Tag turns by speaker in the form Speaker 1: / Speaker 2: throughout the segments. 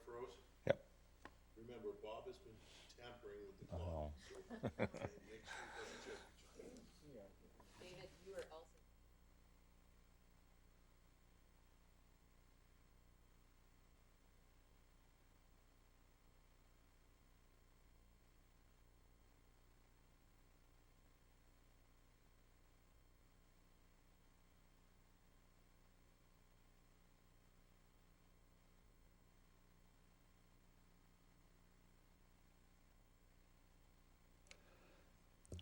Speaker 1: froze?
Speaker 2: Yep.
Speaker 1: Remember, Bob has been tampering with the clock, so make sure he doesn't check each other.
Speaker 3: David, you are also.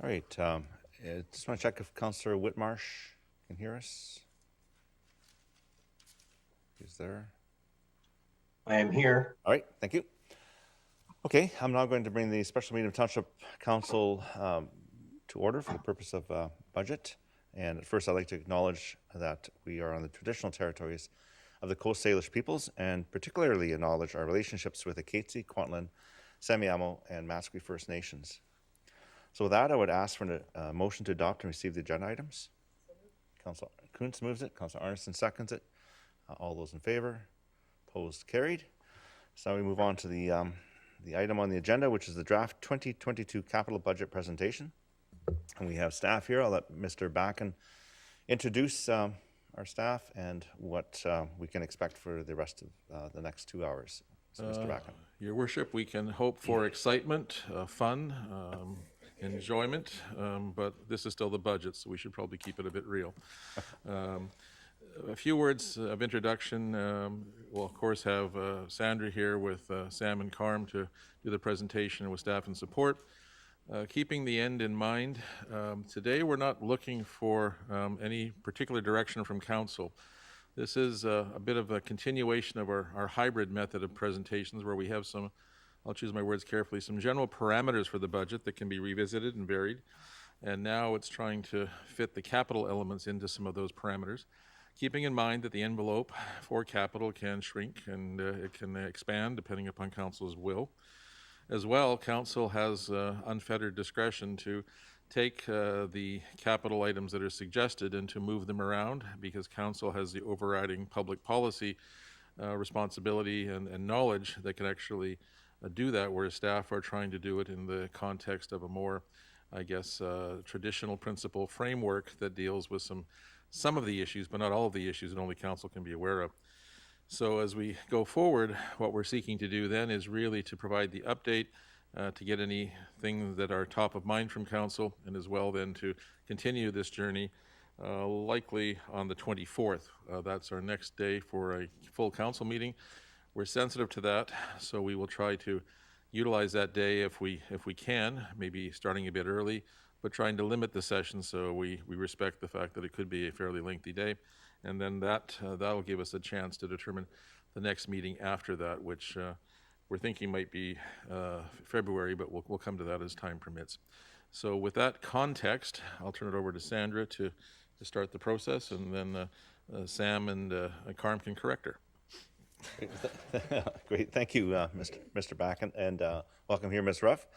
Speaker 2: All right. Just want to check if Councillor Whitmarsh can hear us. He's there.
Speaker 4: I am here.
Speaker 2: All right. Thank you. Okay. I'm now going to bring the special meeting of Township Council to order for the purpose of budget. And at first, I'd like to acknowledge that we are on the traditional territories of the Coast Salish peoples, and particularly acknowledge our relationships with the Katzie, Kwantlen, Semiahmoo, and Musqueam First Nations. So with that, I would ask for a motion to adopt and receive the agenda items. Councillor Kuntz moves it. Councillor Arneson seconds it. All those in favor? Opposed? Carried. So now we move on to the item on the agenda, which is the draft 2022 capital budget presentation. And we have staff here. I'll let Mr. Backen introduce our staff and what we can expect for the rest of the next 2 hours. So, Mr. Backen.
Speaker 5: Your Worship, we can hope for excitement, fun, enjoyment, but this is still the budget, so we should probably keep it a bit real. A few words of introduction. We'll, of course, have Sandra here with Sam and Carm to do the presentation with staff and support. Keeping the end in mind, today we're not looking for any particular direction from Council. This is a bit of a continuation of our hybrid method of presentations where we have some, I'll choose my words carefully, some general parameters for the budget that can be revisited and varied. And now it's trying to fit the capital elements into some of those parameters, keeping in mind that the envelope for capital can shrink and it can expand depending upon Council's will. As well, Council has unfettered discretion to take the capital items that are suggested and to move them around, because Council has the overriding public policy responsibility and knowledge that can actually do that, whereas staff are trying to do it in the context of a more, I guess, traditional principle framework that deals with some of the issues, but not all of the issues that only Council can be aware of. So as we go forward, what we're seeking to do then is really to provide the update, to get anything that are top of mind from Council, and as well then to continue this journey likely on the 24th. That's our next day for a full Council meeting. We're sensitive to that, so we will try to utilize that day if we can, maybe starting a bit early, but trying to limit the session so we respect the fact that it could be a fairly lengthy day. And then that will give us a chance to determine the next meeting after that, which we're thinking might be February, but we'll come to that as time permits. So with that context, I'll turn it over to Sandra to start the process, and then Sam and Carm can correct her.
Speaker 2: Great. Thank you, Mr. Backen, and welcome here, Ms. Ruff.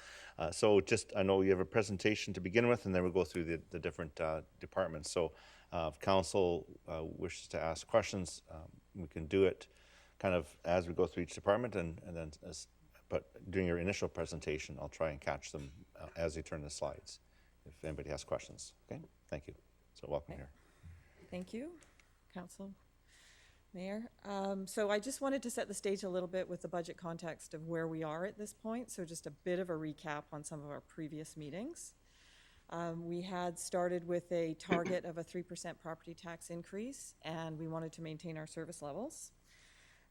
Speaker 2: So just, I know you have a presentation to begin with, and then we'll go through the different departments. So if Council wishes to ask questions, we can do it kind of as we go through each department, and then, but during your initial presentation, I'll try and catch them as they turn the slides, if anybody has questions. Okay, thank you. So welcome here.
Speaker 6: Thank you, Council. Mayor. So I just wanted to set the stage a little bit with the budget context of where we are at this point. So just a bit of a recap on some of our previous meetings. We had started with a target of a 3% property tax increase, and we wanted to maintain our service levels.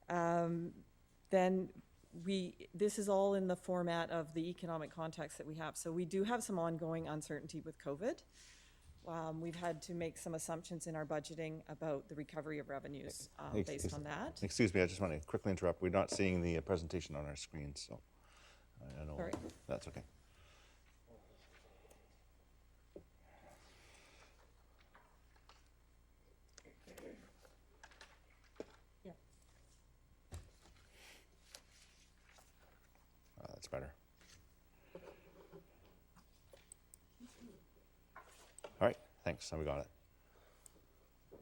Speaker 6: Then this is all in the format of the economic context that we have. So we do have some ongoing uncertainty with COVID. We've had to make some assumptions in our budgeting about the recovery of revenues based on that.
Speaker 2: Excuse me, I just want to quickly interrupt. We're not seeing the presentation on our screen, so I know.
Speaker 6: Sorry.
Speaker 2: That's okay.
Speaker 6: Yeah.
Speaker 2: That's better. All right, thanks. Now we got it.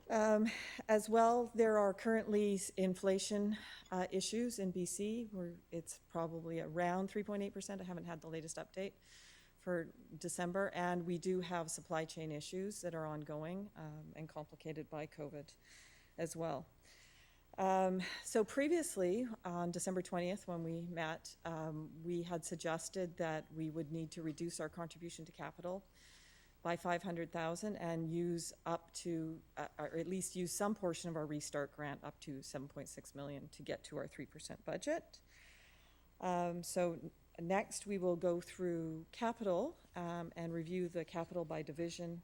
Speaker 6: As well, there are currently inflation issues in BC, where it's probably around 3.8%. I haven't had the latest update for December, and we do have supply chain issues that are ongoing and complicated by COVID as well. So previously, on December 20th, when we met, we had suggested that we would need to reduce our contribution to capital by 500,000 and use up to, or at least use some portion of our restart grant up to 7.6 million to get to our 3% budget. So next we will go through capital and review the capital by division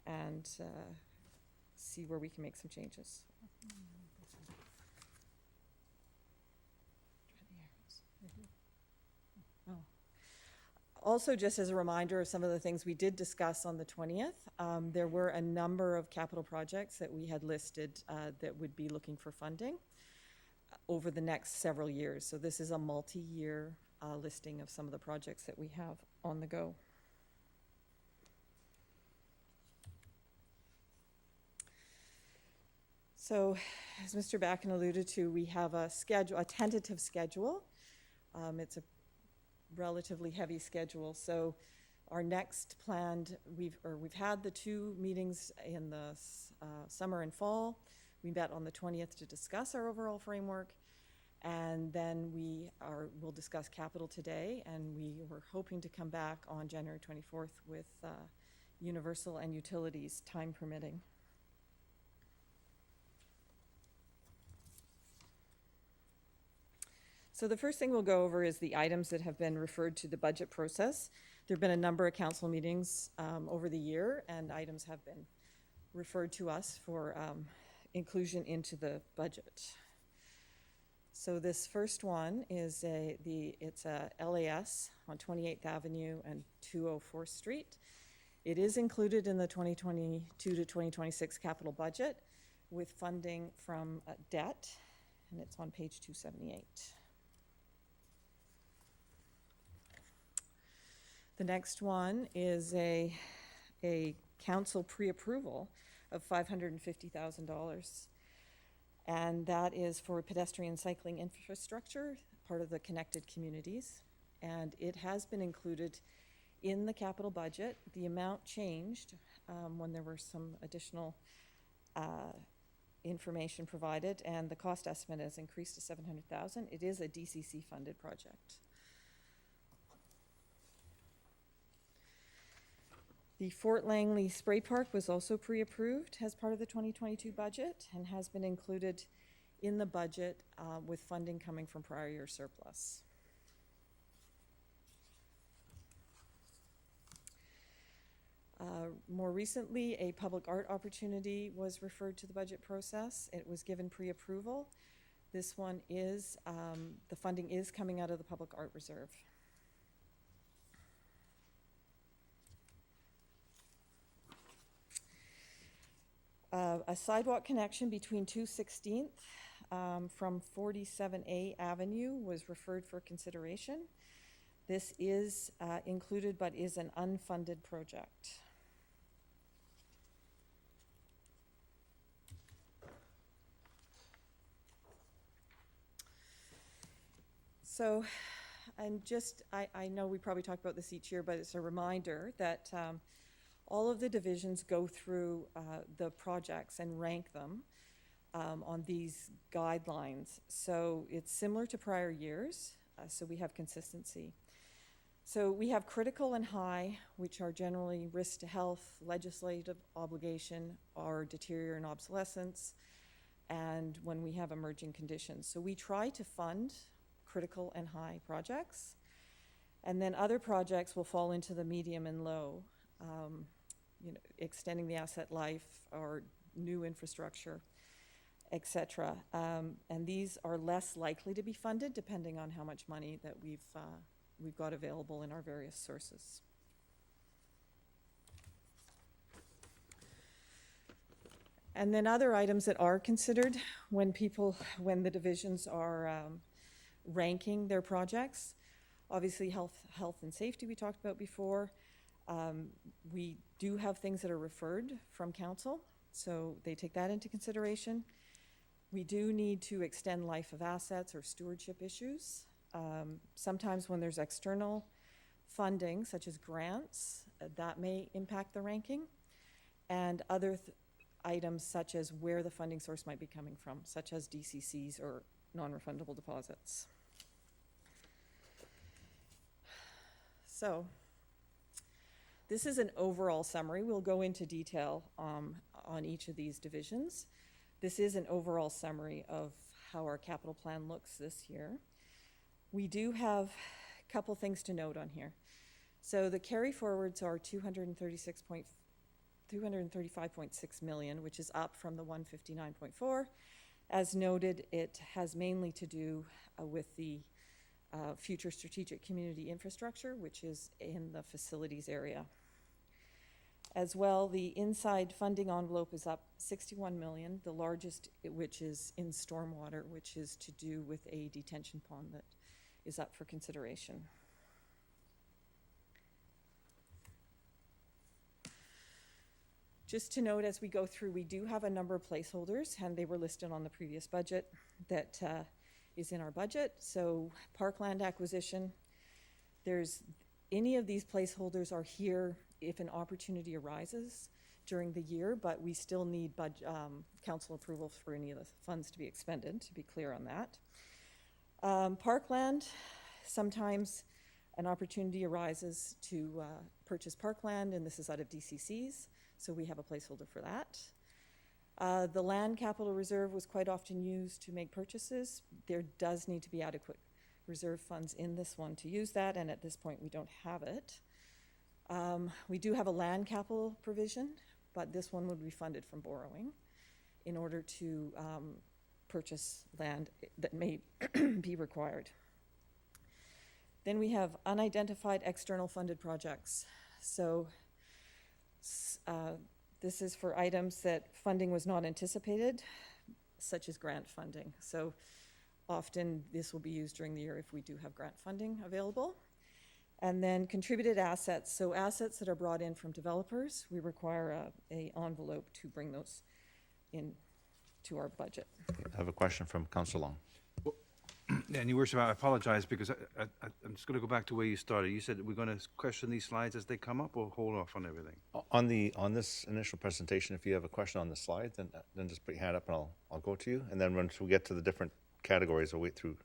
Speaker 6: and see where we can make some changes. Also, just as a reminder of some of the things we did discuss on the 20th, there were a number of capital projects that we had listed that would be looking for funding over the next several years. So this is a multi-year listing of some of the projects that we have on the go. So, as Mr. Backen alluded to, we have a schedule, a tentative schedule. It's a relatively heavy schedule. So our next planned, we've had the 2 meetings in the summer and fall. We met on the 20th to discuss our overall framework, and then we'll discuss capital today, and we were hoping to come back on January 24th with universal and utilities, time permitting. So the first thing we'll go over is the items that have been referred to the budget process. There have been a number of council meetings over the year, and items have been referred to us for inclusion into the budget. So this first one is it's a LAS on 28th Avenue and 204th Street. It is included in the 2022 to 2026 capital budget with funding from debt, and it's on page 278. The next one is a council pre-approval of $550,000. And that is for pedestrian cycling infrastructure, part of the connected communities. And it has been included in the capital budget. The amount changed when there were some additional information provided, and the cost estimate has increased to $700,000. It is a DCC funded project. The Fort Langley Spray Park was also pre-approved as part of the 2022 budget and has been included in the budget with funding coming from prior year surplus. More recently, a public art opportunity was referred to the budget process. It was given pre-approval. This one is, the funding is coming out of the Public Art Reserve. A sidewalk connection between 216th from 47A Avenue was referred for consideration. This is included but is an unfunded project. So, and just, I know we probably talk about this each year, but it's a reminder that all of the divisions go through the projects and rank them on these guidelines. So it's similar to prior years, so we have consistency. So we have critical and high, which are generally risk to health, legislative obligation, or deterioration and obsolescence, and when we have emerging conditions. So we try to fund critical and high projects, and then other projects will fall into the medium and low, extending the asset life or new infrastructure, etc. And these are less likely to be funded depending on how much money that we've got available in our various sources. And then other items that are considered when the divisions are ranking their projects, obviously health and safety we talked about before. We do have things that are referred from council. So they take that into consideration. We do need to extend life of assets or stewardship issues. Sometimes when there's external funding, such as grants, that may impact the ranking. And other items such as where the funding source might be coming from, such as DCCs or non-refundable deposits. So this is an overall summary. We'll go into detail on each of these divisions. This is an overall summary of how our capital plan looks this year. We do have a couple things to note on here. So the carry forwards are 235.6 million, which is up from the 159.4. As noted, it has mainly to do with the future strategic community infrastructure, which is in the facilities area. As well, the inside funding envelope is up 61 million, the largest which is in stormwater, which is to do with a detention pond that is up for consideration. Just to note, as we go through, we do have a number of placeholders, and they were listed on the previous budget that is in our budget. So parkland acquisition, any of these placeholders are here if an opportunity arises during the year, but we still need council approval for any of the funds to be expended, to be clear on that. Parkland, sometimes an opportunity arises to purchase parkland, and this is out of DCCs, so we have a placeholder for that. The land capital reserve was quite often used to make purchases. There does need to be adequate reserve funds in this one to use that, and at this point we don't have it. We do have a land capital provision, but this one would be funded from borrowing in order to purchase land that may be required. Then we have unidentified external funded projects. So this is for items that funding was not anticipated, such as grant funding. So often this will be used during the year if we do have grant funding available. And then contributed assets. So assets that are brought in from developers, we require a envelope to bring those in to our budget.
Speaker 2: I have a question from Councillor Long.
Speaker 3: And Your Worship, I apologize because I'm just going to go back to where you started. You said we're going to question these slides as they come up, or hold off on everything?
Speaker 2: On this initial presentation, if you have a question on the slide, then just put your hand up and I'll go to you. And then once we get to the different categories, we'll wait through.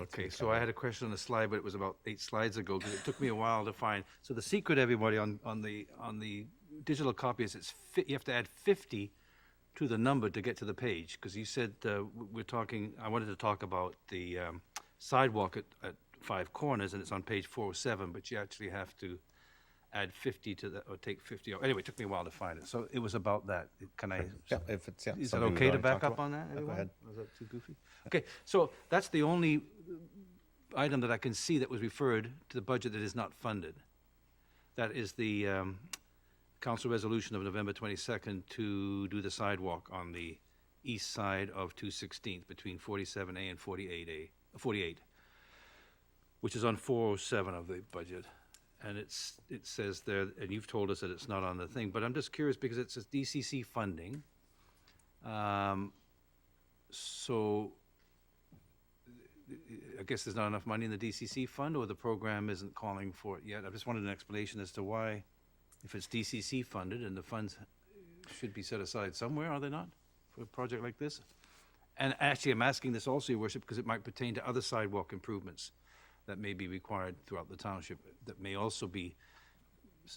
Speaker 3: Okay, so I had a question on the slide, but it was about 8 slides ago because it took me a while to find. So the secret, everybody, on the digital copy is you have to add 50 to the number to get to the page, because you said I wanted to talk about the sidewalk at 5 Corners, and it's on page 407, but you actually have to add 50 to that, or take 50 off. Anyway, it took me a while to find it. So it was about that. Can I?
Speaker 2: Yeah, if it's
Speaker 3: Is that
Speaker 2: something we
Speaker 3: okay to
Speaker 2: wanna
Speaker 3: back
Speaker 2: talk
Speaker 3: up
Speaker 2: about.
Speaker 3: on that, everyone?
Speaker 2: Go ahead.
Speaker 3: Was that too goofy? Okay, so that's the only item that I can see that was referred to the budget that is not funded. That is the council resolution of November 22nd to do the sidewalk on the east side of 216th between 47A and 48, which is on 407 of the budget. And it says there, and you've told us that it's not on the thing, but I'm just curious because it says DCC funding. So I guess there's not enough money in the DCC fund, or the program isn't calling for it yet. I just wanted an explanation as to why, if it's DCC funded and the funds should be set aside somewhere, are they not, for a project like this? And actually, I'm asking this also, Your Worship, because it might pertain to other sidewalk improvements that may be required throughout the township that may also be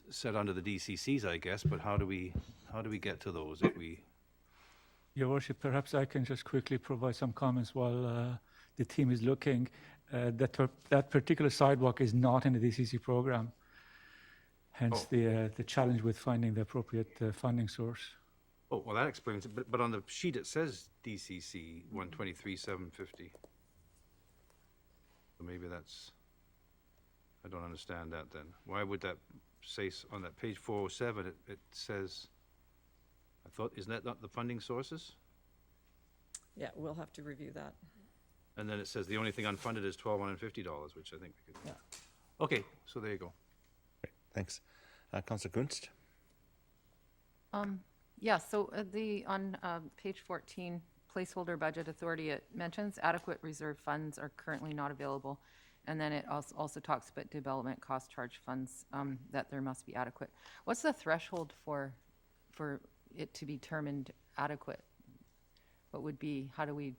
Speaker 3: set under the DCCs, I guess. But how do we get to those if we?
Speaker 7: Your Worship, perhaps I can just quickly provide some comments while the team is looking. That particular sidewalk is not in the DCC program. Hence the challenge with finding the appropriate funding source.
Speaker 3: Oh, well, that explains it. But on the sheet it says DCC 123,750. So maybe I don't understand that then. Why would that say on that page 407? It says. Isn't that not the funding sources?
Speaker 6: Yeah, we'll have to review that.
Speaker 3: And then it says the only thing unfunded is $1,250, which I think we could.
Speaker 6: Yeah.
Speaker 3: Okay, so there you go.
Speaker 2: Great, thanks. Councillor Kunst?
Speaker 8: Yeah, so on page 14, placeholder budget authority, it mentions adequate reserve funds are currently not available. And then it also talks about development cost charge funds, that there must be adequate. What's the threshold for it to be determined adequate? What would be, how do we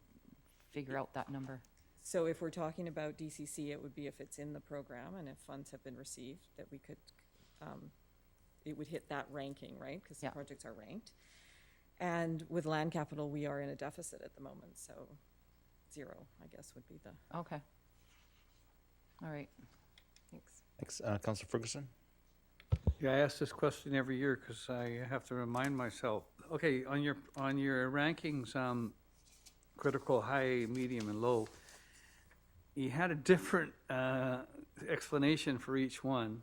Speaker 8: figure out that number?
Speaker 6: So if we're talking about DCC, it would be if it's in the program and if funds have been received, that we could, it would hit that ranking, right? Because the
Speaker 8: Yeah.
Speaker 6: projects are ranked. And with land capital, we are in a deficit at the moment, so 0, I guess, would be the.
Speaker 8: Okay. All right, thanks.
Speaker 2: Thanks. Councillor Ferguson?
Speaker 9: Yeah, I ask this question every year because I have to remind myself. Okay, on your rankings, critical, high, medium, and low, you had a different explanation for each one.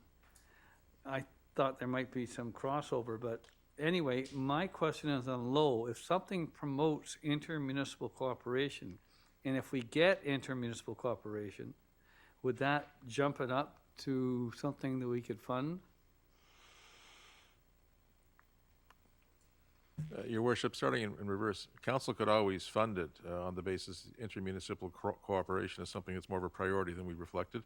Speaker 9: I thought there might be some crossover, but anyway, my question is on low. If something promotes intermunicipal cooperation, and if we get intermunicipal cooperation, would that jump it up to something that we could fund?
Speaker 5: Your worship, starting in reverse, council could always fund it on the basis intermunicipal cooperation is something that's more of a priority than we reflected.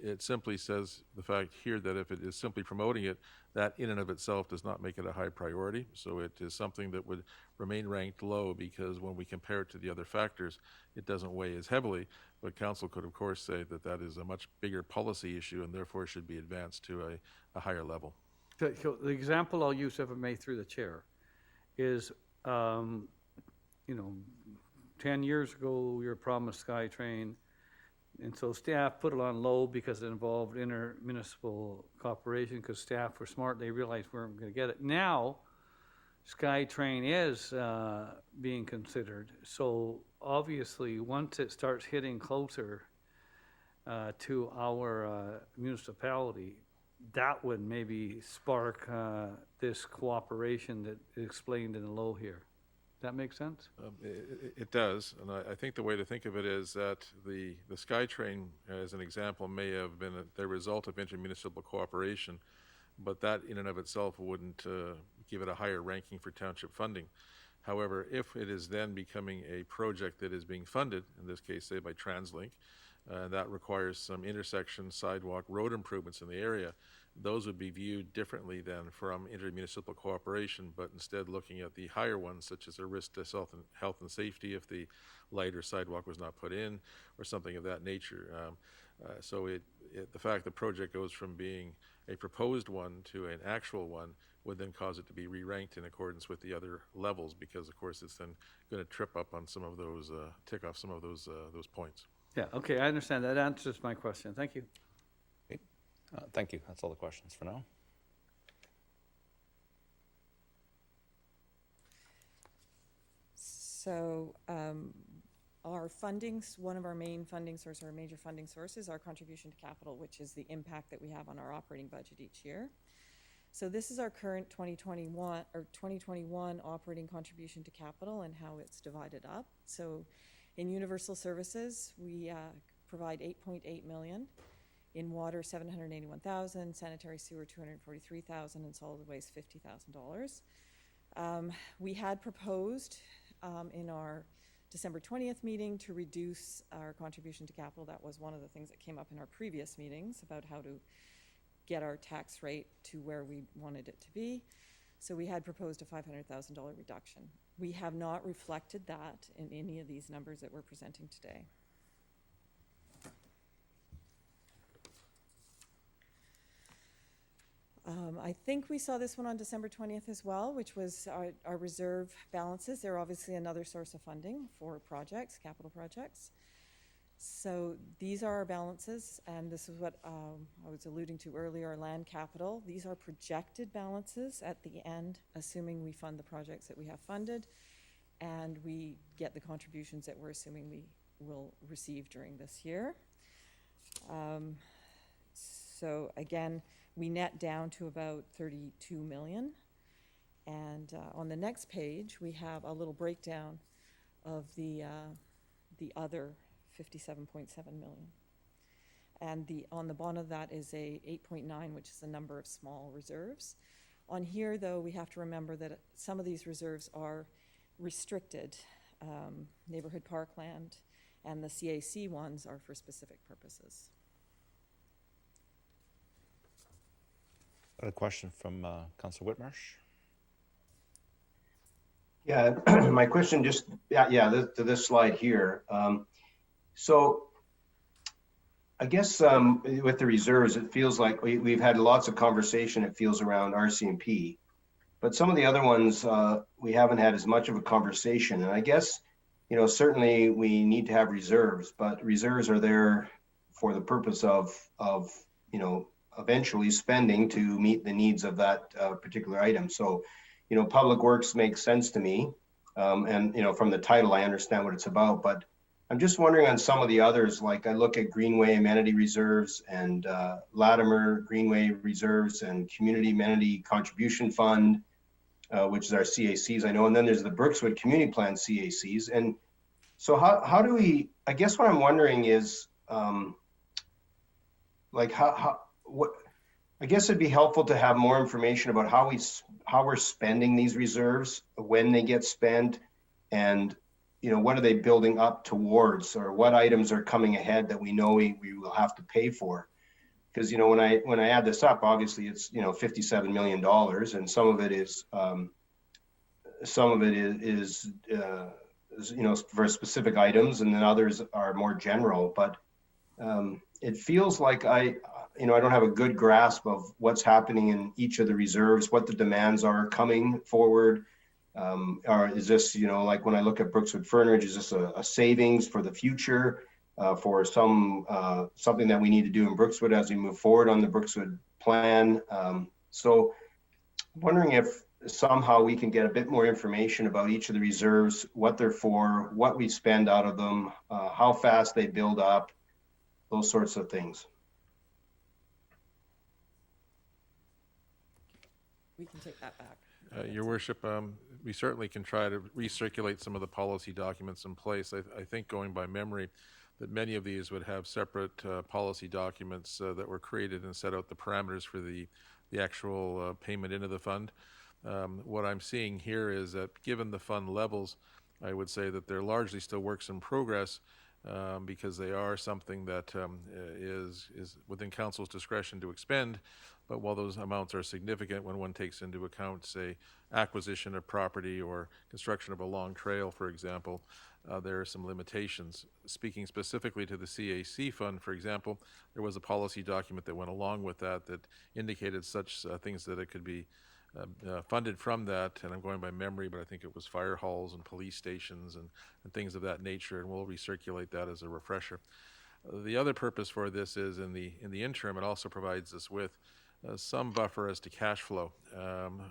Speaker 5: It simply says the fact here that if it is simply promoting it, that in and of itself does not make it a high priority. So it is something that would remain ranked low because when we compare it to the other factors, it doesn't weigh as heavily. But council could, of course, say that that is a much bigger policy issue and therefore should be advanced to a higher level.
Speaker 9: So the example I'll use, if I may, through the chair, is, 10 years ago, we were promised SkyTrain, and so staff put it on low because it involved intermunicipal cooperation, because staff were smart, they realized we weren't going to get it. Now, SkyTrain is being considered, so obviously, once it starts hitting closer to our municipality, that would maybe spark this cooperation that is explained in the low here. That make sense?
Speaker 5: It does, and I think the way to think of it is that the SkyTrain, as an example, may have been the result of intermunicipal cooperation, but that in and of itself wouldn't give it a higher ranking for township funding. However, if it is then becoming a project that is being funded, in this case, say by TransLink, that requires some intersection, sidewalk, road improvements in the area, those would be viewed differently than from intermunicipal cooperation, but instead looking at the higher ones, such as a risk to health and safety if the light or sidewalk was not put in, or something of that nature. So the fact the project goes from being a proposed one to an actual one would then cause it to be re-ranked in accordance with the other levels, because of course it's then going to trip up on some of those, tick off some of those points.
Speaker 9: Yeah, okay, I understand. That answers my question. Thank you.
Speaker 2: Okay. Thank you. That's all the questions for now.
Speaker 6: So our fundings, one of our main funding sources, our major funding sources, our contribution to capital, which is the impact that we have on our operating budget each year. So this is our current 2021 operating contribution to capital and how it's divided up. So in universal services, we provide 8.8 million. In water, 781,000, sanitary sewer, 243,000, and solid waste, $50,000. We had proposed in our December 20th meeting to reduce our contribution to capital. That was one of the things that came up in our previous meetings about how to get our tax rate to where we wanted it to be. So we had proposed a $500,000 reduction. We have not reflected that in any of these numbers that we're presenting today. I think we saw this one on December 20th as well, which was our reserve balances. They're obviously another source of funding for projects, capital projects. So these are our balances, and this is what I was alluding to earlier, our land capital. These are projected balances at the end, assuming we fund the projects that we have funded, and we get the contributions that we're assuming we will receive during this year. So again, we net down to about 32 million. And on the next page, we have a little breakdown of the other 57.7 million. And on the bottom of that is a 8.9, which is the number of small reserves. On here, though, we have to remember that some of these reserves are restricted, neighborhood parkland, and the CAC ones are for specific purposes.
Speaker 2: A question from Councilor Whitmarsh.
Speaker 4: Yeah, my question just, to this slide here. So I guess with the reserves, it feels like we've had lots of conversation, it feels, around RCMP. But some of the other ones, we haven't had as much of a conversation. And I guess, certainly we need to have reserves, but reserves are there for the purpose of eventually spending to meet the needs of that particular item. So, public works makes sense to me. And, from the title, I understand what it's about, but I'm just wondering on some of the others, like I look at Greenway amenity reserves and Latimer Greenway reserves and Community Amenity Contribution Fund, which is our CACs, I know, and then there's the Brookswood Community Plan CACs. And so how do we, I guess what I'm wondering is, I guess it'd be helpful to have more information about how we're spending these reserves, when they get spent, and what are they building up towards, or what items are coming ahead that we know we will have to pay for. Because when I add this up, obviously it's $57 million, and some of it is for specific items, and then others are more general. But it feels like I don't have a good grasp of what's happening in each of the reserves, what the demands are coming forward. Or is this, like when I look at Brookswood Fernridge, is this a savings for the future, for something that we need to do in Brookswood as we move forward on the Brookswood plan? So I'm wondering if somehow we can get a bit more information about each of the reserves, what they're for, what we spend out of them, how fast they build up, those sorts of things.
Speaker 6: We can take that back.
Speaker 5: Your Worship, we certainly can try to recirculate some of the policy documents in place. I think, going by memory, that many of these would have separate policy documents that were created and set out the parameters for the actual payment into the fund. What I'm seeing here is that, given the fund levels, I would say that they're largely still works in progress, because they are something that is within Council's discretion to expend. But while those amounts are significant, when one takes into account, say, acquisition of property or construction of a long trail, for example, there are some limitations. Speaking specifically to the CAC fund, for example, there was a policy document that went along with that indicated such things that it could be funded from that, and I'm going by memory, but I think it was fire halls and police stations and things of that nature, and we'll recirculate that as a refresher. The other purpose for this is, in the interim, it also provides us with some buffer as to cash flow.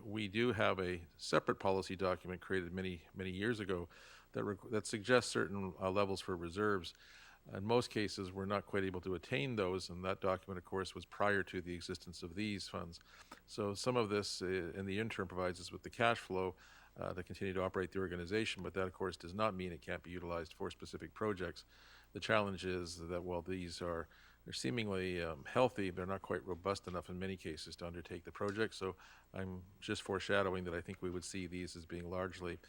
Speaker 5: We do have a separate policy document created many years ago that suggests certain levels for reserves. In most cases, we're not quite able to attain those, and that document, of course, was prior to the existence of these funds. So some of this in the interim provides us with the cash flow to continue to operate the organization, but that, of course, does not mean it can't be utilized for specific projects. The challenge is that while they're seemingly healthy, they're not quite robust enough in many cases to undertake the project. So I'm just foreshadowing that I think we would see these as being largely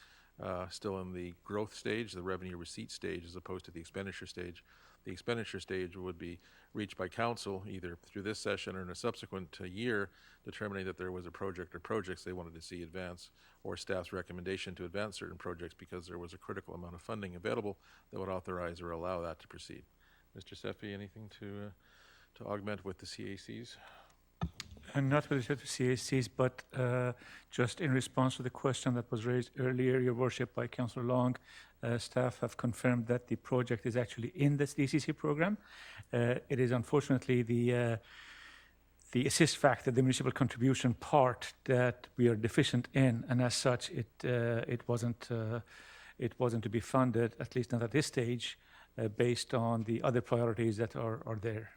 Speaker 5: still in the growth stage, the revenue receipt stage, as opposed to the expenditure stage. The expenditure stage would be reached by council either through this session or in a subsequent year, determining that there was a project or projects they wanted to see advance, or staff's recommendation to advance certain projects because there was a critical amount of funding available that would authorize or allow that to proceed. Mr. Seppi, anything to augment with the CACs?
Speaker 7: And not with respect to CACs, but just in response to the question that was raised earlier, Your Worship, by Councillor Long, staff have confirmed that the project is actually in this DCC program. It is unfortunately the assist factor, the municipal contribution part, that we are deficient in, and as such, it wasn't to be funded, at least not at this stage, based on the other priorities that are there.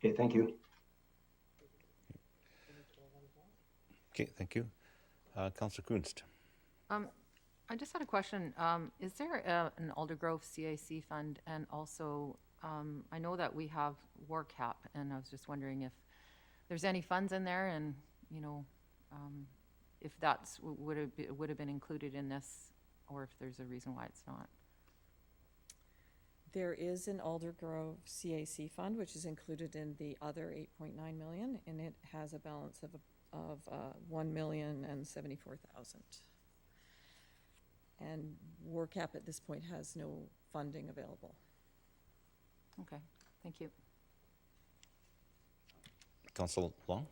Speaker 4: Okay, thank you.
Speaker 2: Okay, thank you. Councillor Kunst.
Speaker 8: I just had a question. Is there an Aldergrove CAC fund? And also, I know that we have war cap, and I was just wondering if there's any funds in there and, you know, if that's, would have been included in this, or if there's a reason why it's not.
Speaker 6: There is an Alder Grove CAC fund, which is included in the other 8.9 million, and it has a balance of 1,074,000. And WarCap at this point has no funding available.
Speaker 8: Okay, thank you.
Speaker 2: Council Long?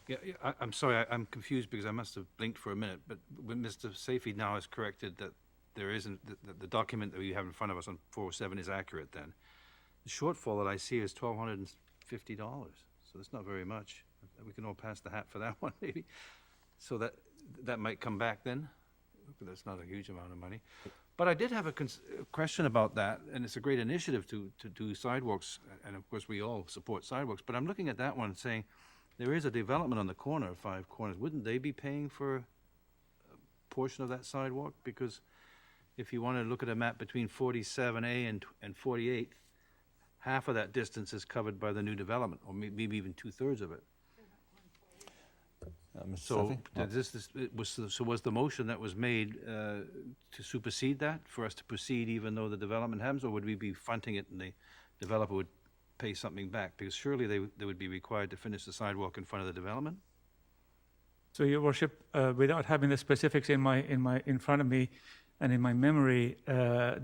Speaker 3: Yeah, I'm sorry, I'm confused because I must have blinked for a minute, but when Mr. Safey now has corrected that there isn't, the document that we have in front of us on 407 is accurate then. The shortfall that I see is $1,250, so that's not very much. We can all pass the hat for that one, maybe. So that might come back then. That's not a huge amount of money. But I did have a question about that, and it's a great initiative to do sidewalks, and of course we all support sidewalks, but I'm looking at that one saying, there is a development on the corner of Five Corners. Wouldn't they be paying for a portion of that sidewalk? Because if you want to look at a map between 47A and 48, half of that distance is covered by the new development, or maybe even 2/3 of it.
Speaker 2: Mr.
Speaker 3: So
Speaker 2: Safey?
Speaker 3: was the motion that was made to supersede that, for us to proceed even though the development happens, or would we be fronting it and the developer would pay something back? Because surely they would be required to finish the sidewalk in front of the development?
Speaker 7: So, Your Worship, without having the specifics in front of me and in my memory,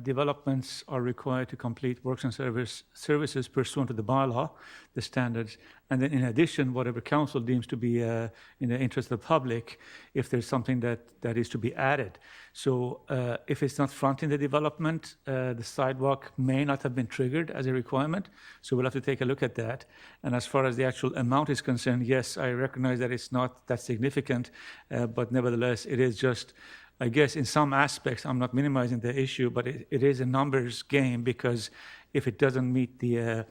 Speaker 7: developments are required to complete works and services pursuant to the bylaw, the standards, and then in addition, whatever council deems to be in the interest of the public, if there's something that is to be added. So if it's not fronting the development, the sidewalk may not have been triggered as a requirement, so we'll have to take a look at that. And as far as the actual amount is concerned, yes, I recognize that it's not that significant, but nevertheless, it is just, I guess in some aspects, I'm not minimizing the issue, but it is a numbers game, because if it doesn't meet the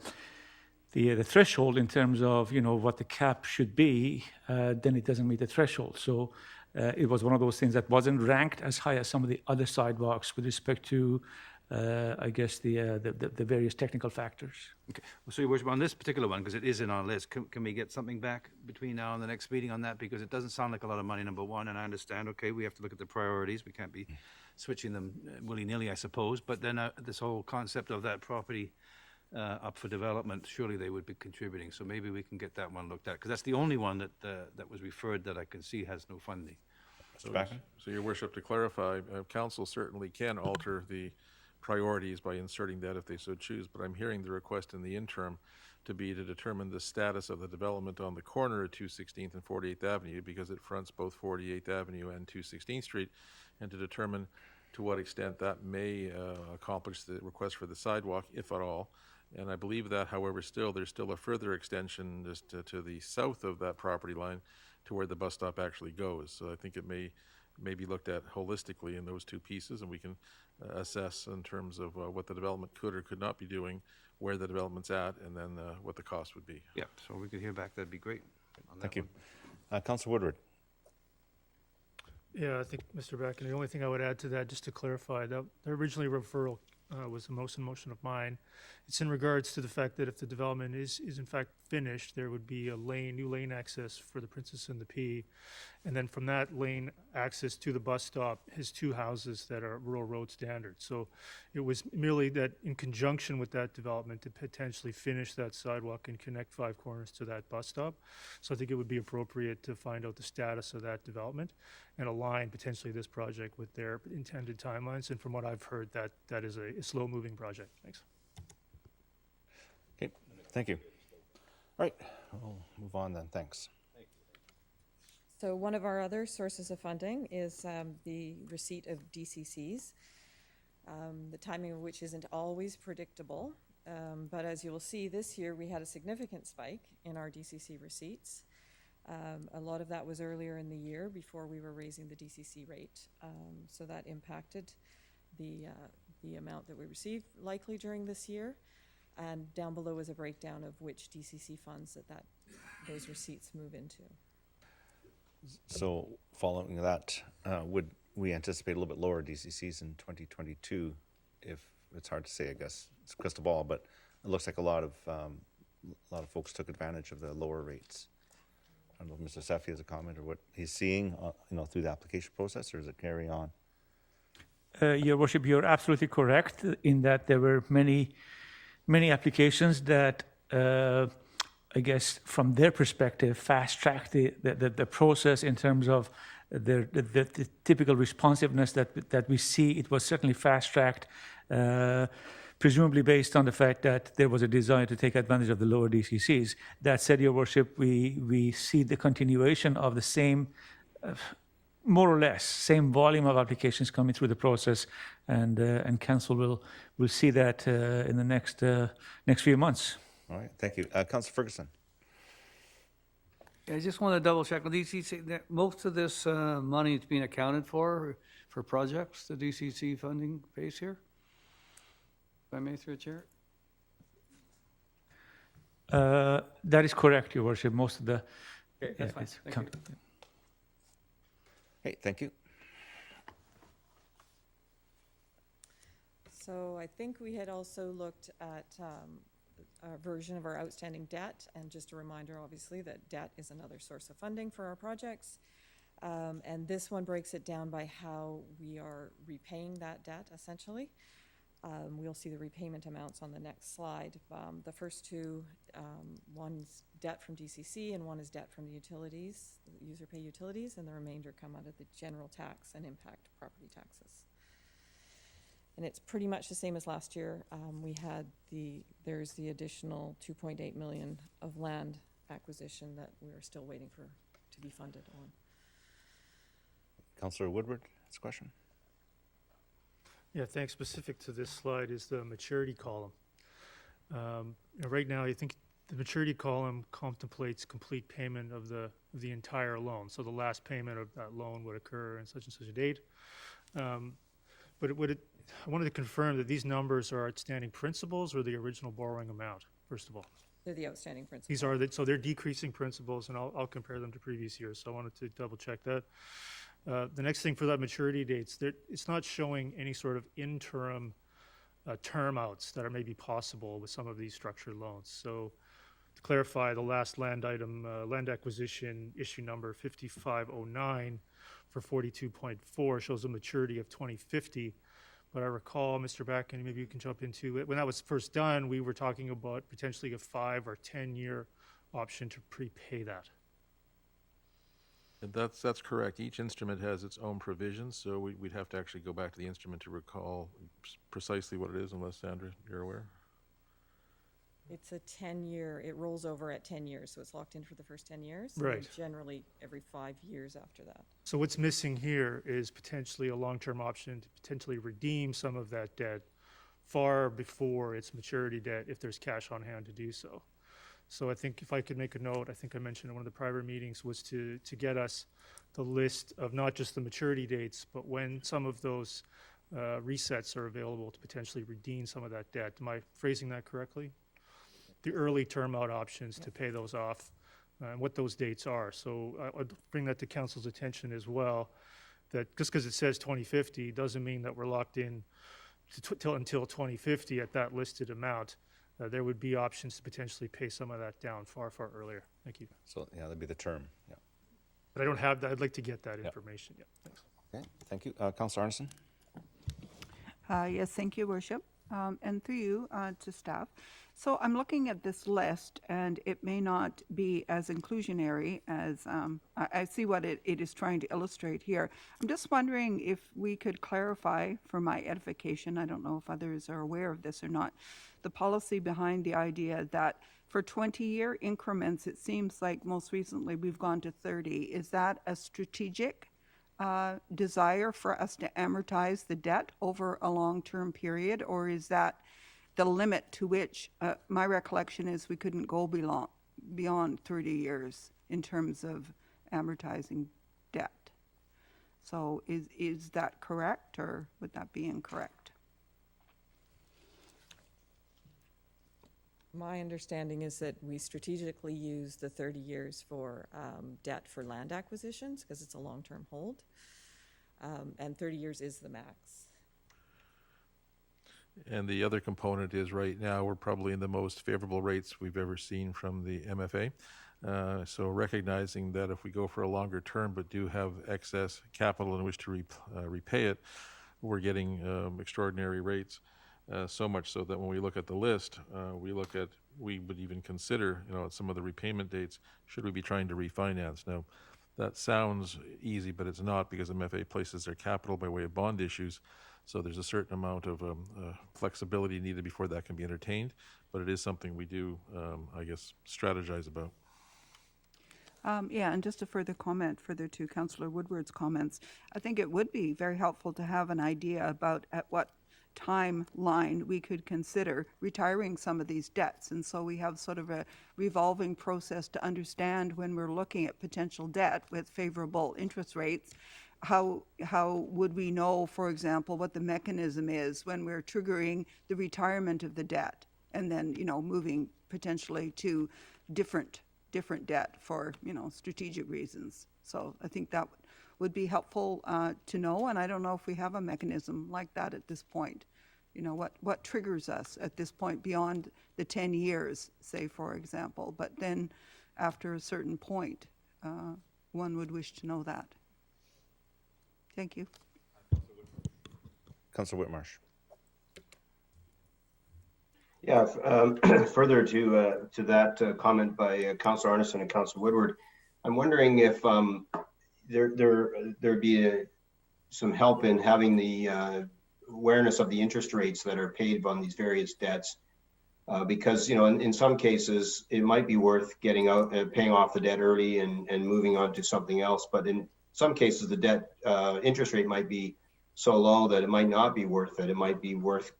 Speaker 7: threshold in terms of, you know, what the cap should be, then it doesn't meet the threshold. So it was one of those things that wasn't ranked as high as some of the other sidewalks with respect to, I guess, the various technical factors.
Speaker 3: Okay, well, so Your Worship, on this particular one, because it is in our list, can we get something back between now and the next meeting on that? Because it doesn't sound like a lot of money, number one, and I understand, okay, we have to look at the priorities. We can't be switching them willy-nilly, I suppose. But then this whole concept of that property up for development, surely they would be contributing. So maybe we can get that one looked at, because that's the only one that was referred that I can see has no funding.
Speaker 2: Mr. Backen?
Speaker 5: So, Your Worship, to clarify, council certainly can alter the priorities by inserting that if they so choose, but I'm hearing the request in the interim to be to determine the status of the development on the corner of 216th and 48th Avenue, because it fronts both 48th Avenue and 216th Street, and to determine to what extent that may accomplish the request for the sidewalk, if at all. And I believe that, however, there's still a further extension just to the south of that property line to where the bus stop actually goes. So I think it may be looked at holistically in those two pieces, and we can assess in terms of what the development could or could not be doing, where the development's at, and then what the cost would be.
Speaker 3: Yeah, so we could hear back, that'd be great.
Speaker 2: Thank you. Councilor Woodward?
Speaker 10: Yeah, I think, Mr. Backen, the only thing I would add to that, just to clarify, that originally referral was a motion of mine. It's in regards to the fact that if the development is in fact finished, there would be a new lane access for the Princess and the P. And then from that lane access to the bus stop is two houses that are rural road standard. So it was merely that in conjunction with that development to potentially finish that sidewalk and connect Five Corners to that bus stop. So I think it would be appropriate to find out the status of that development and align potentially this project with their intended timelines. And from what I've heard, that is a slow-moving project. Thanks.
Speaker 2: Okay, thank you. All right, we'll move on then. Thanks.
Speaker 6: So one of our other sources of funding is the receipt of DCCs, the timing of which isn't always predictable. But as you will see, this year we had a significant spike in our DCC receipts. A lot of that was earlier in the year before we were raising the DCC rate. So that impacted the amount that we received likely during this year. And down below is a breakdown of which DCC funds those receipts move into.
Speaker 2: So following that, would we anticipate a little bit lower DCCs in 2022? If it's hard to say, I guess it's a crystal ball, but it looks like a lot of folks took advantage of the lower rates. I don't know if Mr. Seffi has a comment or what he's seeing, through the application process, or is it carry on?
Speaker 7: Your Worship, you're absolutely correct in that there were many applications that, I guess, from their perspective, fast-tracked the process in terms of the typical responsiveness that we see. It was certainly fast-tracked, presumably based on the fact that there was a desire to take advantage of the lower DCCs. That said, Your Worship, we see the continuation of the same, more or less, same volume of applications coming through the process, and Council will see that in the next few months.
Speaker 2: All right, thank you. Councillor Ferguson.
Speaker 9: I just want to double check with DCC, that most of this money is being accounted for projects, the DCC funding base here? If I may, through the chair?
Speaker 7: That is correct, Your Worship. Most of the...
Speaker 9: Okay, that's fine.
Speaker 7: it's
Speaker 9: Thank
Speaker 7: counted.
Speaker 9: you.
Speaker 2: Hey, thank you.
Speaker 6: So I think we had also looked at a version of our outstanding debt, and just a reminder, obviously, that debt is another source of funding for our projects. And this one breaks it down by how we are repaying that debt, essentially. We'll see the repayment amounts on the next slide. The first two, one's debt from DCC and one is debt from the utilities, the user pay utilities, and the remainder come out of the general tax and impact property taxes. And it's pretty much the same as last year. There's the additional 2.8 million of land acquisition that we're still waiting to be funded on.
Speaker 2: Councillor Woodward has a question.
Speaker 10: Yeah, thanks. Specific to this slide is the maturity column. Right now, I think the maturity column contemplates complete payment of the entire loan. So the last payment of that loan would occur in such and such a date. But I wanted to confirm that these numbers are outstanding principals or the original borrowing amount, first of all.
Speaker 6: They're the outstanding principal.
Speaker 10: These are, so they're decreasing principals, and I'll compare them to previous years. So I wanted to double check that. The next thing for that maturity dates, it's not showing any sort of interim term outs that are maybe possible with some of these structured loans. So to clarify, the last land item, land acquisition issue number 5509 for 42.4 shows a maturity of 2050. But I recall, Mr. Beck, and maybe you can jump into it, when that was first done, we were talking about potentially a 5 or 10 year option to prepay that.
Speaker 5: And that's correct. Each instrument has its own provisions, so we'd have to actually go back to the instrument to recall precisely what it is, unless, Sandra, you're aware?
Speaker 6: It's a 10-year, it rolls over at 10 years, so it's locked in for the first 10 years.
Speaker 10: Right.
Speaker 6: And generally, every 5 years after that.
Speaker 10: So what's missing here is potentially a long-term option to potentially redeem some of that debt far before its maturity debt, if there's cash on hand to do so. So I think if I could make a note, I think I mentioned in one of the prior meetings, was to get us the list of not just the maturity dates, but when some of those resets are available to potentially redeem some of that debt. Am I phrasing that correctly? The early term out options to pay those off, and what those dates are. So I'd bring that to council's attention as well, that just because it says 2050 doesn't mean that we're locked in until 2050 at that listed amount. There would be options to potentially pay some of that down far, far earlier. Thank you.
Speaker 2: So, yeah, that'd be the term. Yeah.
Speaker 10: But I don't have that. I'd like to get that information. Yeah, thanks.
Speaker 2: Okay, thank you. Councillor Arneson?
Speaker 11: Yes, thank you, Worship. And through you to staff. So I'm looking at this list, and it may not be as inclusionary as I see what it is trying to illustrate here. I'm just wondering if we could clarify for my edification, I don't know if others are aware of this or not, the policy behind the idea that for 20-year increments, it seems like most recently we've gone to 30. Is that a strategic desire for us to amortize the debt over a long-term period, or is that the limit to which my recollection is we couldn't go beyond 30 years in terms of amortizing debt? So is that correct, or would that be incorrect?
Speaker 6: My understanding is that we strategically use the 30 years for debt for land acquisitions because it's a long-term hold, and 30 years is the max.
Speaker 5: And the other component is right now we're probably in the most favorable rates we've ever seen from the MFA. So recognizing that if we go for a longer term but do have excess capital in which to repay it, we're getting extraordinary rates. So much so that when we look at the list, we would even consider, at some of the repayment dates, should we be trying to refinance? Now, that sounds easy, but it's not, because MFA places their capital by way of bond issues. So there's a certain amount of flexibility needed before that can be entertained. But it is something we do, strategize about.
Speaker 11: Yeah, and just a further to Councillor Woodward's comments, I think it would be very helpful to have an idea about at what timeline we could consider retiring some of these debts. And so we have sort of a revolving process to understand when we're looking at potential debt with favorable interest rates, how would we know, for example, what the mechanism is when we're triggering the retirement of the debt and then, moving potentially to different debt for, strategic reasons. So I think that would be helpful to know, and I don't know if we have a mechanism like that at this point. What triggers us at this point beyond the 10 years, say, for example, but then after a certain point, one would wish to know that. Thank you.
Speaker 2: Councillor Whitmarsh.
Speaker 4: Yeah, further to that comment by Councillor Arneson and Councillor Woodward, I'm wondering if there'd be some help in having the awareness of the interest rates that are paid on these various debts, because in some cases it might be worth getting out, paying off the debt early and moving on to something else. But in some cases, the debt interest rate might be so low that it might not be worth it. It might be worth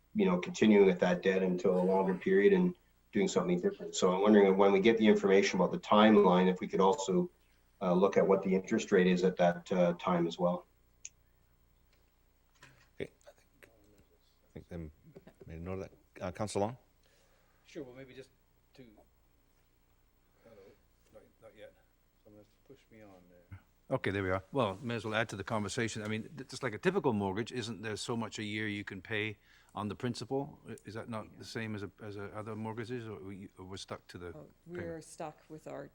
Speaker 4: continuing with that debt until a longer period and doing something different. So I'm wondering, when we get the information about the timeline, if we could also look at what the interest rate is at that time as well.
Speaker 2: Okay, I think I made a note of that. Councillor Long?
Speaker 3: Sure, well, maybe just to, not yet. Someone has to push me on there. Okay, there we are. Well, may as well add to the conversation. I mean, just like a typical mortgage, isn't there so much a year you can pay on the principal? Is that not the same as other mortgages, or we're stuck to the?
Speaker 6: We're stuck with our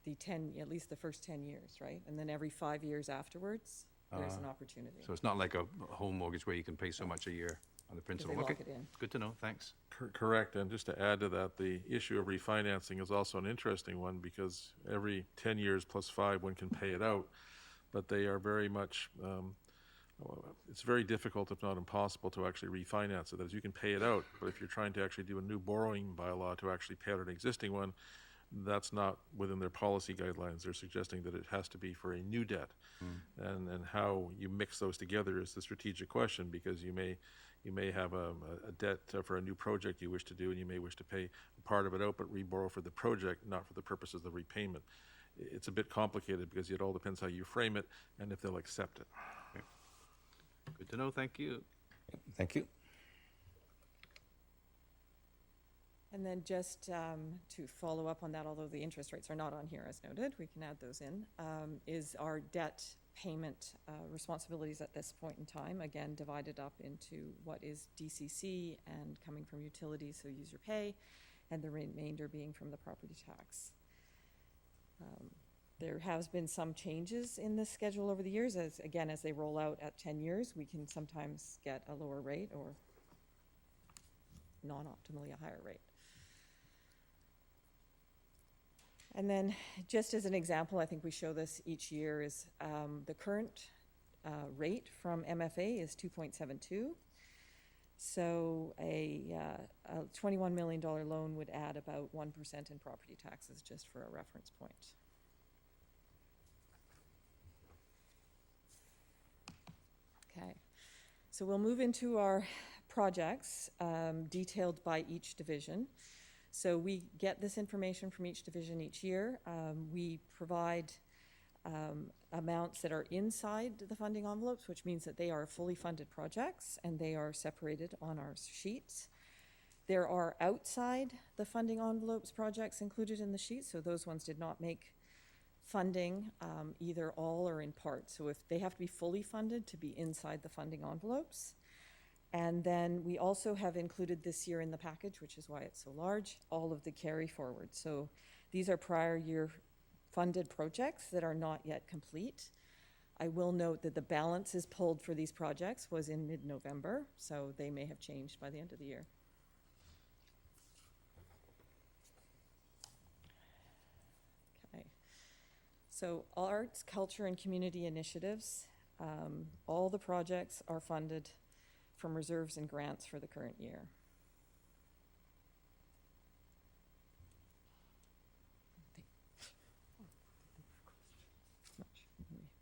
Speaker 6: at least the first 10 years, right? And then every 5 years afterwards, there's an opportunity.
Speaker 3: So it's not like a home mortgage where you can pay so much a year on the principal.
Speaker 6: They lock
Speaker 3: Okay,
Speaker 6: it in.
Speaker 3: good to know. Thanks.
Speaker 5: Correct. And just to add to that, the issue of refinancing is also an interesting one, because every 10 years plus 5, one can pay it out. But they are very much, it's very difficult, if not impossible, to actually refinance it. That is, you can pay it out, but if you're trying to actually do a new borrowing bylaw to actually pay out an existing one, that's not within their policy guidelines. They're suggesting that it has to be for a new debt. And how you mix those together is the strategic question, because you may have a debt for a new project you wish to do, and you may wish to pay part of it out, but re-borrow for the project, not for the purposes of repayment. It's a bit complicated, because it all depends how you frame it and if they'll accept it.
Speaker 3: Okay. Good to know. Thank you.
Speaker 2: Thank you.
Speaker 6: And then just to follow up on that, although the interest rates are not on here as noted, we can add those in, is our debt payment responsibilities at this point in time, again, divided up into what is DCC and coming from utilities, so user pay, and the remainder being from the property tax. There has been some changes in this schedule over the years, as they roll out at 10 years, we can sometimes get a lower rate or non-optimally a higher rate. And then just as an example, I think we show this each year, is the current rate from MFA is 2.72. So a $21 million loan would add about 1% in property taxes, just for a reference point. Okay, so we'll move into our projects detailed by each division. So we get this information from each division each year. We provide amounts that are inside the funding envelopes, which means that they are fully funded projects and they are separated on our sheets. There are outside the funding envelopes projects included in the sheet, so those ones did not make funding either all or in part. So if they have to be fully funded to be inside the funding envelopes. And then we also have included this year in the package, which is why it's so large, all of the carry forward. So These are prior year funded projects that are not yet complete. I will note that the balances pulled for these projects was in mid-November, so they may have changed by the end of the year. Okay. So arts, culture, and community initiatives, all the projects are funded from reserves and grants for the current year.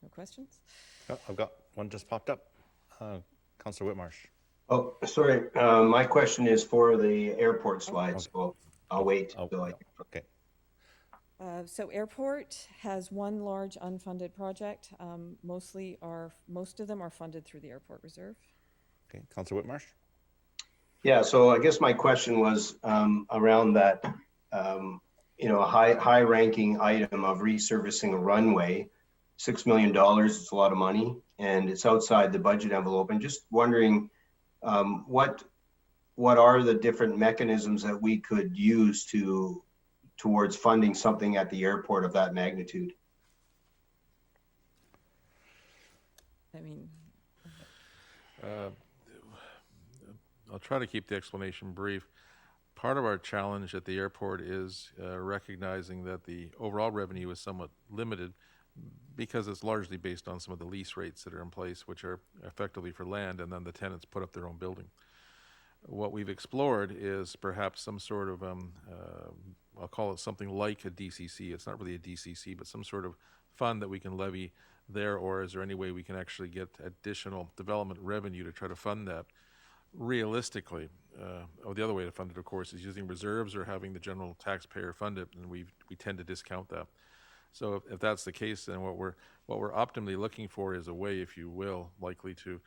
Speaker 6: No questions?
Speaker 2: Oh, I've got one just popped up. Councillor Whitmarsh.
Speaker 4: Oh, sorry. My question is for the airport slides, so I'll wait till I.
Speaker 2: Okay.
Speaker 6: So airport has one large unfunded project. Most of them are funded through the airport reserve.
Speaker 2: Okay, Councillor Whitmarsh.
Speaker 4: Yeah, so I guess my question was around that, a high ranking item of resurfacing a runway. $6 million, it's a lot of money, and it's outside the budget envelope. And just wondering, what are the different mechanisms that we could use towards funding something at the airport of that magnitude?
Speaker 6: I mean,
Speaker 5: I'll try to keep the explanation brief. Part of our challenge at the airport is recognizing that the overall revenue is somewhat limited because it's largely based on some of the lease rates that are in place, which are effectively for land, and then the tenants put up their own building. What we've explored is perhaps some sort of, I'll call it something like a DCC. It's not really a DCC, but some sort of fund that we can levy there, or is there any way we can actually get additional development revenue to try to fund that? Realistically, the other way to fund it, of course, is using reserves or having the general taxpayer fund it, and we tend to discount that. So if that's the case, then what we're optimally looking for is a way, if you will, likely to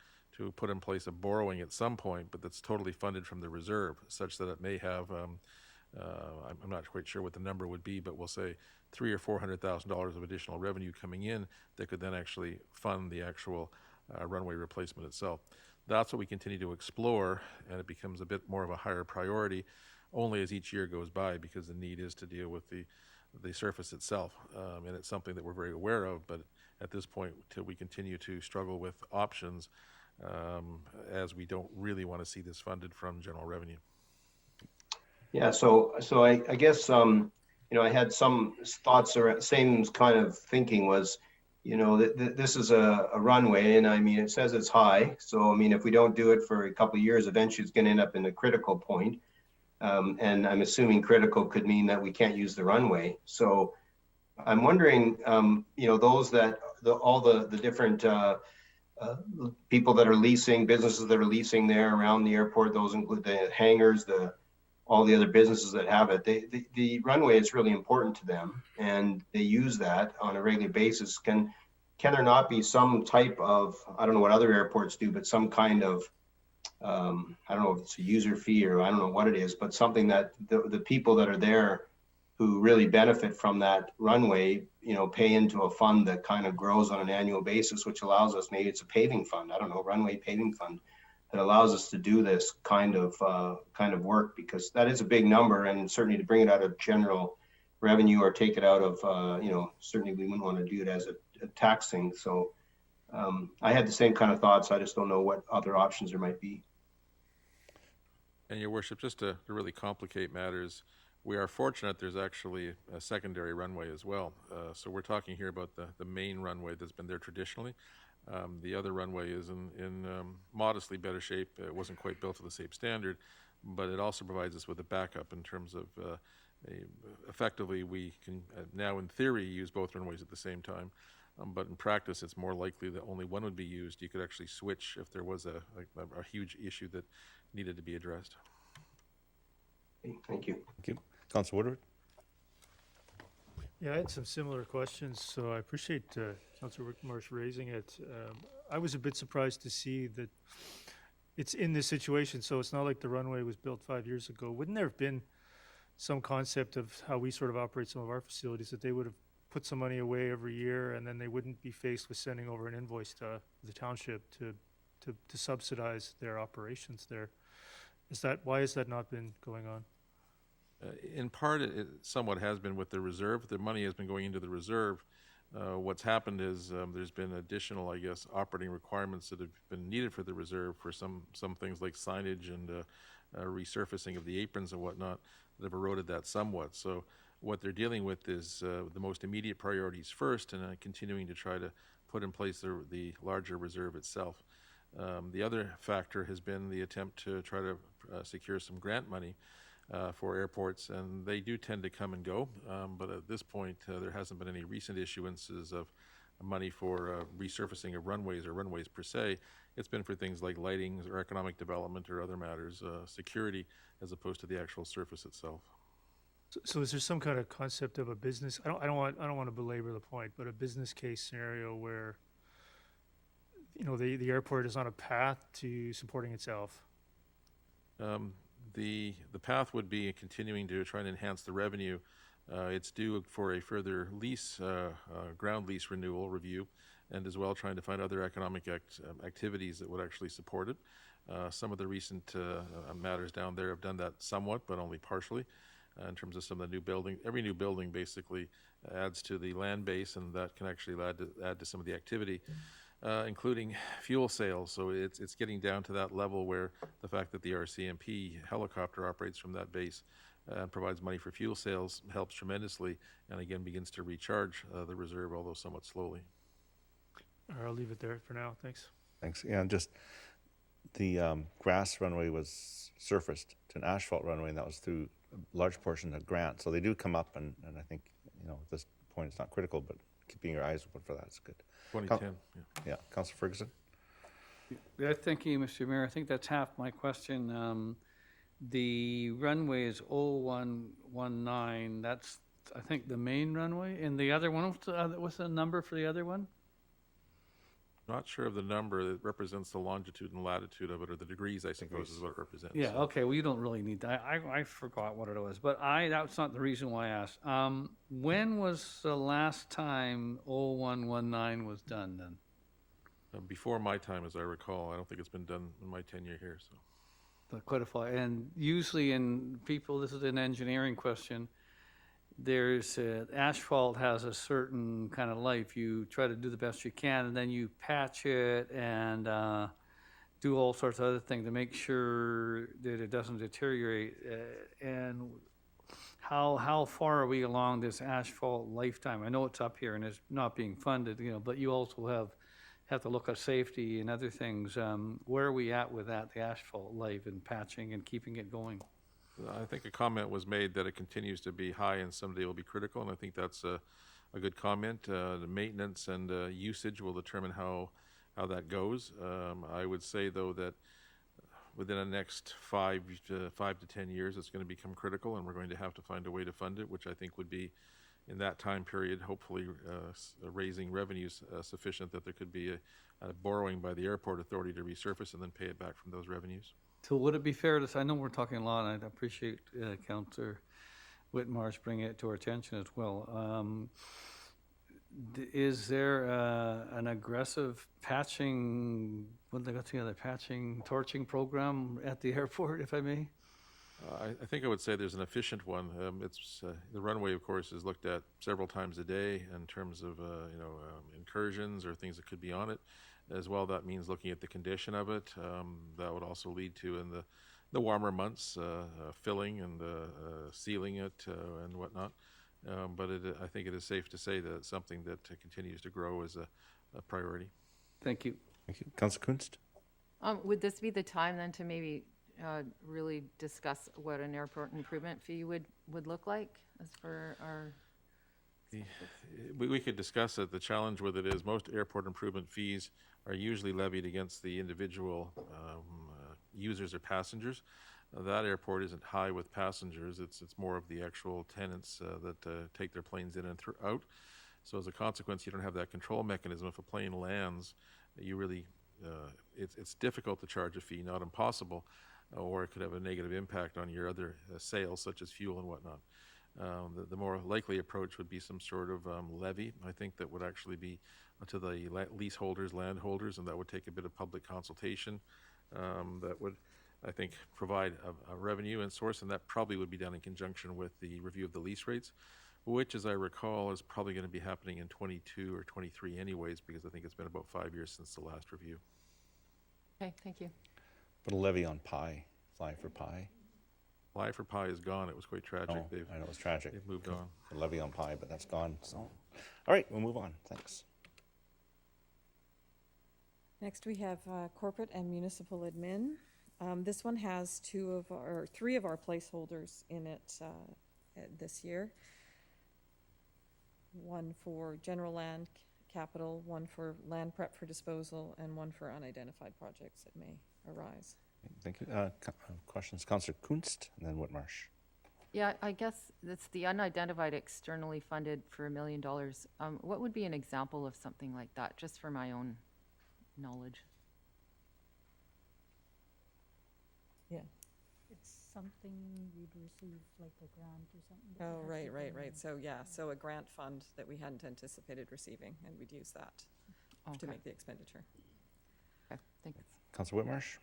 Speaker 5: put in place a borrowing at some point, but that's totally funded from the reserve, such that it may have, I'm not quite sure what the number would be, but we'll say $300,000 or $400,000 of additional revenue coming in that could then actually fund the actual runway replacement itself. That's what we continue to explore, and it becomes a bit more of a higher priority only as each year goes by, because the need is to deal with the surface itself, and it's something that we're very aware of, but at this point, till we continue to struggle with options, as we don't really want to see this funded from general revenue.
Speaker 4: Yeah, so I guess I had some thoughts or same kind of thinking was, this is a runway, and I mean it says it's high, so I mean if we don't do it for a couple of years, eventually it's going to end up in a critical point. And I'm assuming critical could mean that we can't use the runway. So I'm wondering, those that all the different people that are leasing, businesses that are leasing there around the airport, those include the hangars, all the other businesses that have it. The runway is really important to them, and they use that on a regular basis. Can there not be some type of, I don't know what other airports do, but some kind of I don't know if it's a user fee or I don't know what it is, but something that the people that are there who really benefit from that runway, pay into a fund that kind of grows on an annual basis, which allows us, maybe it's a paving fund, I don't know, runway paving fund, that allows us to do this kind of work, because that is a big number, and certainly to bring it out of general revenue or take it out of, certainly we wouldn't want to do it as a tax thing. So I had the same kind of thoughts. I just don't know what other options there might be.
Speaker 5: And Your Worship, just to really complicate matters, we are fortunate there's actually a secondary runway as well. So we're talking here about the main runway that's been there traditionally. The other runway is in modestly better shape. It wasn't quite built to the same standard, but it also provides us with a backup in terms of effectively we can now in theory use both runways at the same time. But in practice, it's more likely that only one would be used. You could actually switch if there was a huge issue that needed to be addressed.
Speaker 4: Thank you.
Speaker 2: Thank you. Councillor Woodward.
Speaker 10: Yeah, I had some similar questions, so I appreciate Councillor Whitmarsh raising it. I was a bit surprised to see that it's in this situation, so it's not like the runway was built 5 years ago. Wouldn't there have been some concept of how we sort of operate some of our facilities, that they would have put some money away every year, and then they wouldn't be faced with sending over an invoice to the township to subsidize their operations there? Why has that not been going on?
Speaker 5: In part, it somewhat has been with the reserve. The money has been going into the reserve. What's happened is there's been additional, I guess, operating requirements that have been needed for the reserve for some things like signage and resurfacing of the aprons and whatnot that have eroded that somewhat. So what they're dealing with is the most immediate priorities first, and continuing to try to put in place the larger reserve itself. The other factor has been the attempt to try to secure some grant money for airports, and they do tend to come and go. But at this point, there hasn't been any recent issuances of money for resurfacing of runways or runways per se. It's been for things like lighting or economic development or other matters, security, as opposed to the actual surface itself.
Speaker 10: So is there some kind of concept of a business? I don't want to belabor the point, but a business case scenario where, you know, the airport is on a path to supporting itself.
Speaker 5: The path would be continuing to try and enhance the revenue. It's due for a further lease, ground lease renewal review, and as well trying to find other economic activities that would actually support it. Some of the recent matters down there have done that somewhat, but only partially. In terms of some of the new building, every new building basically adds to the land base, and that can actually add to some of the activity. Including fuel sales. So it's getting down to that level where the fact that the RCMP helicopter operates from that base and provides money for fuel sales helps tremendously, and again begins to recharge the reserve, although somewhat slowly.
Speaker 10: All right, I'll leave it there for now. Thanks.
Speaker 2: Thanks. Yeah, and just the grass runway was surfaced to an asphalt runway, and that was through a large portion of grant. So they do come up, and I think, you know, at this point it's not critical, but keeping your eyes open for that is good.
Speaker 5: 2010.
Speaker 2: Yeah, Councillor Ferguson.
Speaker 9: Yeah, thank you, Mr. Mayor. I think that's half my question. The runway is 0119. That's, I think, the main runway. And the other one, what's the number for the other one?
Speaker 5: Not sure of the number. It represents the longitude and latitude of it, or the degrees, I suppose, is what it represents.
Speaker 9: Yeah, okay, well, you don't really need that. I forgot what it was, but that's not the reason why I asked. When was the last time 0119 was done then?
Speaker 5: Before my time, as I recall. I don't think it's been done in my tenure here. So,
Speaker 9: Quite a while. And usually in people, this is an engineering question, there's asphalt has a certain kind of life. You try to do the best you can, and then you patch it and do all sorts of other things to make sure that it doesn't deteriorate. And how far are we along this asphalt lifetime? I know it's up here and it's not being funded, you know, but you also have to look at safety and other things. Where are we at with that, the asphalt life and patching and keeping it going?
Speaker 5: I think a comment was made that it continues to be high and someday will be critical, and I think that's a good comment. The maintenance and usage will determine how that goes. I would say, though, that within the next 5 to 10 years, it's going to become critical, and we're going to have to find a way to fund it, which I think would be, in that time period, hopefully raising revenues sufficient that there could be a borrowing by the airport authority to resurface and then pay it back from those revenues.
Speaker 9: So would it be fair to say, I know we're talking a lot, and I appreciate Councillor Whitmarsh bringing it to our attention as well. Is there an aggressive patching, what they got together, patching, torching program at the airport, if I may?
Speaker 5: I think I would say there's an efficient one. It's the runway, of course, is looked at several times a day in terms of incursions or things that could be on it. As well, that means looking at the condition of it. That would also lead to, in the warmer months, filling and sealing it and whatnot. But I think it is safe to say that it's something that continues to grow as a priority.
Speaker 9: Thank you.
Speaker 2: Thank you. Councillor Kunst.
Speaker 8: Would this be the time then to maybe really discuss what an airport improvement fee would look like as for our?
Speaker 5: We could discuss it. The challenge with it is most airport improvement fees are usually levied against the individual users or passengers. That airport isn't high with passengers. It's more of the actual tenants that take their planes in and out. So as a consequence, you don't have that control mechanism. If a plane lands, you really it's difficult to charge a fee, not impossible, or it could have a negative impact on your other sales, such as fuel and whatnot. The more likely approach would be some sort of levy. I think that would actually be to the leaseholders, landholders, and that would take a bit of public consultation. That would I think, provide a revenue and source, and that probably would be done in conjunction with the review of the lease rates, which, as I recall, is probably going to be happening in 22 or 23 anyways, because I think it's been about 5 years since the last review.
Speaker 8: Okay, thank you.
Speaker 2: Put a levy on pie, fly for pie.
Speaker 5: Fly for Pie is gone. It was quite tragic.
Speaker 2: Oh, I know it was tragic.
Speaker 5: They've moved on.
Speaker 2: A levy on pie, but that's gone, so. All right, we'll move on, thanks.
Speaker 6: Next, we have corporate and municipal admin. This one has three of our placeholders in it this year. One for general land capital, one for land prep for disposal, and one for unidentified projects that may arise.
Speaker 2: Thank you. Questions, Councillor Kunst, and then Whitmarsh.
Speaker 8: Yeah, I guess it's the unidentified externally funded for $1 million. What would be an example of something like that, just for my own knowledge?
Speaker 6: Yeah.
Speaker 12: It's something you'd receive, like a grant or something. that
Speaker 6: Oh,
Speaker 12: you
Speaker 6: right,
Speaker 12: have to
Speaker 6: right,
Speaker 12: put
Speaker 6: right.
Speaker 12: in.
Speaker 6: So, yeah, so a grant fund that we hadn't anticipated receiving, and we'd use that to
Speaker 8: Okay.
Speaker 6: make the expenditure.
Speaker 8: Okay, thanks.
Speaker 2: Councillor Whitmarsh?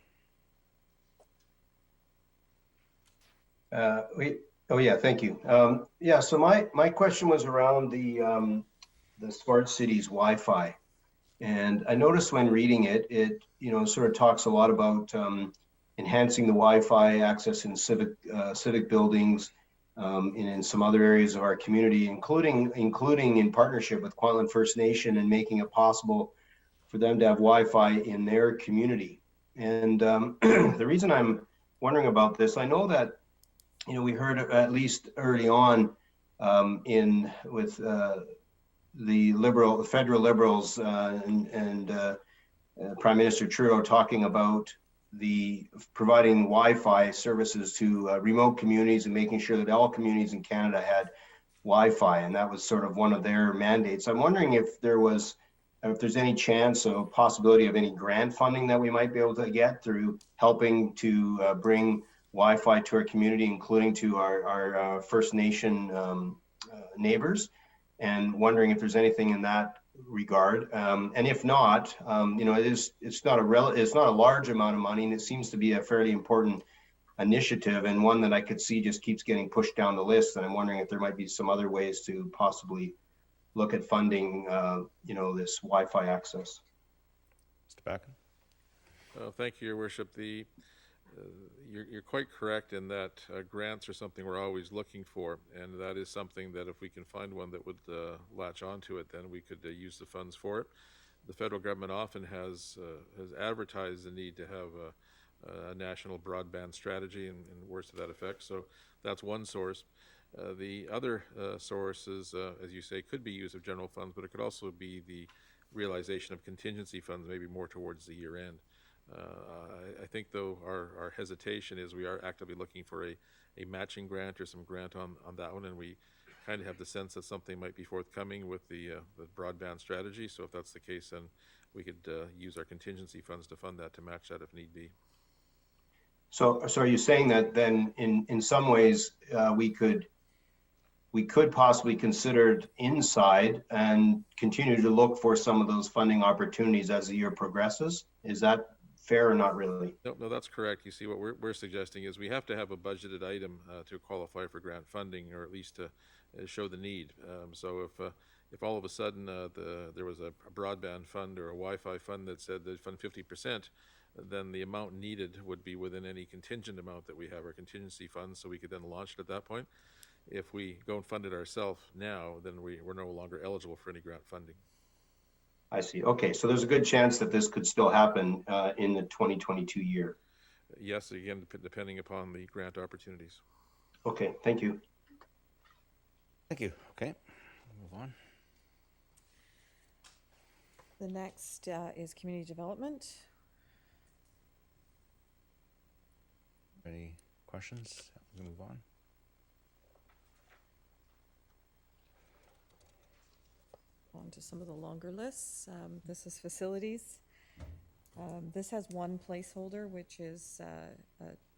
Speaker 4: Oh yeah, thank you. Yeah, so my question was around the smart cities Wi-Fi, and I noticed when reading it, sort of talks a lot about enhancing the Wi-Fi access in civic buildings, and in some other areas of our community, including in partnership with Kwantlen First Nation, and making it possible for them to have Wi-Fi in their community. And the reason I'm wondering about this, I know that we heard at least early on with the federal Liberals and Prime Minister Trudeau talking about the providing Wi-Fi services to remote communities and making sure that all communities in Canada had Wi-Fi, and that was sort of one of their mandates. I'm wondering if there's any chance or possibility of any grant funding that we might be able to get through helping to bring Wi-Fi to our community, including to our First Nation neighbors, and wondering if there's anything in that regard. And if not, it's not a large amount of money, and it seems to be a fairly important initiative, and one that I could see just keeps getting pushed down the list. And I'm wondering if there might be some other ways to possibly look at funding, this Wi-Fi access.
Speaker 2: Mr. Backen?
Speaker 5: Thank you, Your Worship. You're quite correct in that grants are something we're always looking for, and that is something that if we can find one that would latch onto it, then we could use the funds for it. The federal government often has advertised the need to have a national broadband strategy and words to that effect, so that's one source. The other sources, as you say, could be use of general funds, but it could also be the realization of contingency funds, maybe more towards the year end. I think, though, our hesitation is we are actively looking for a matching grant or some grant on that one, and we kind of have the sense that something might be forthcoming with the broadband strategy. So if that's the case, then we could use our contingency funds to fund that, to match that if need be.
Speaker 4: So are you saying that then in some ways we could possibly consider it inside and continue to look for some of those funding opportunities as the year progresses? Is that fair or not really?
Speaker 5: No, that's correct. You see, what we're suggesting is we have to have a budgeted item to qualify for grant funding, or at least to show the need. So if all of a sudden there was a broadband fund or a Wi-Fi fund that said they'd fund 50%, then the amount needed would be within any contingent amount that we have, our contingency funds, so we could then launch it at that point. If we go and fund it ourselves now, then we're no longer eligible for any grant funding.
Speaker 4: I see. Okay, so there's a good chance that this could still happen in the 2022 year.
Speaker 5: Yes, again, depending upon the grant opportunities.
Speaker 4: Okay, thank you.
Speaker 2: Thank you. Okay, we'll move on.
Speaker 6: The next is community development.
Speaker 2: Any questions? We'll move on.
Speaker 6: On to some of the longer lists. This is facilities. This has one placeholder, which is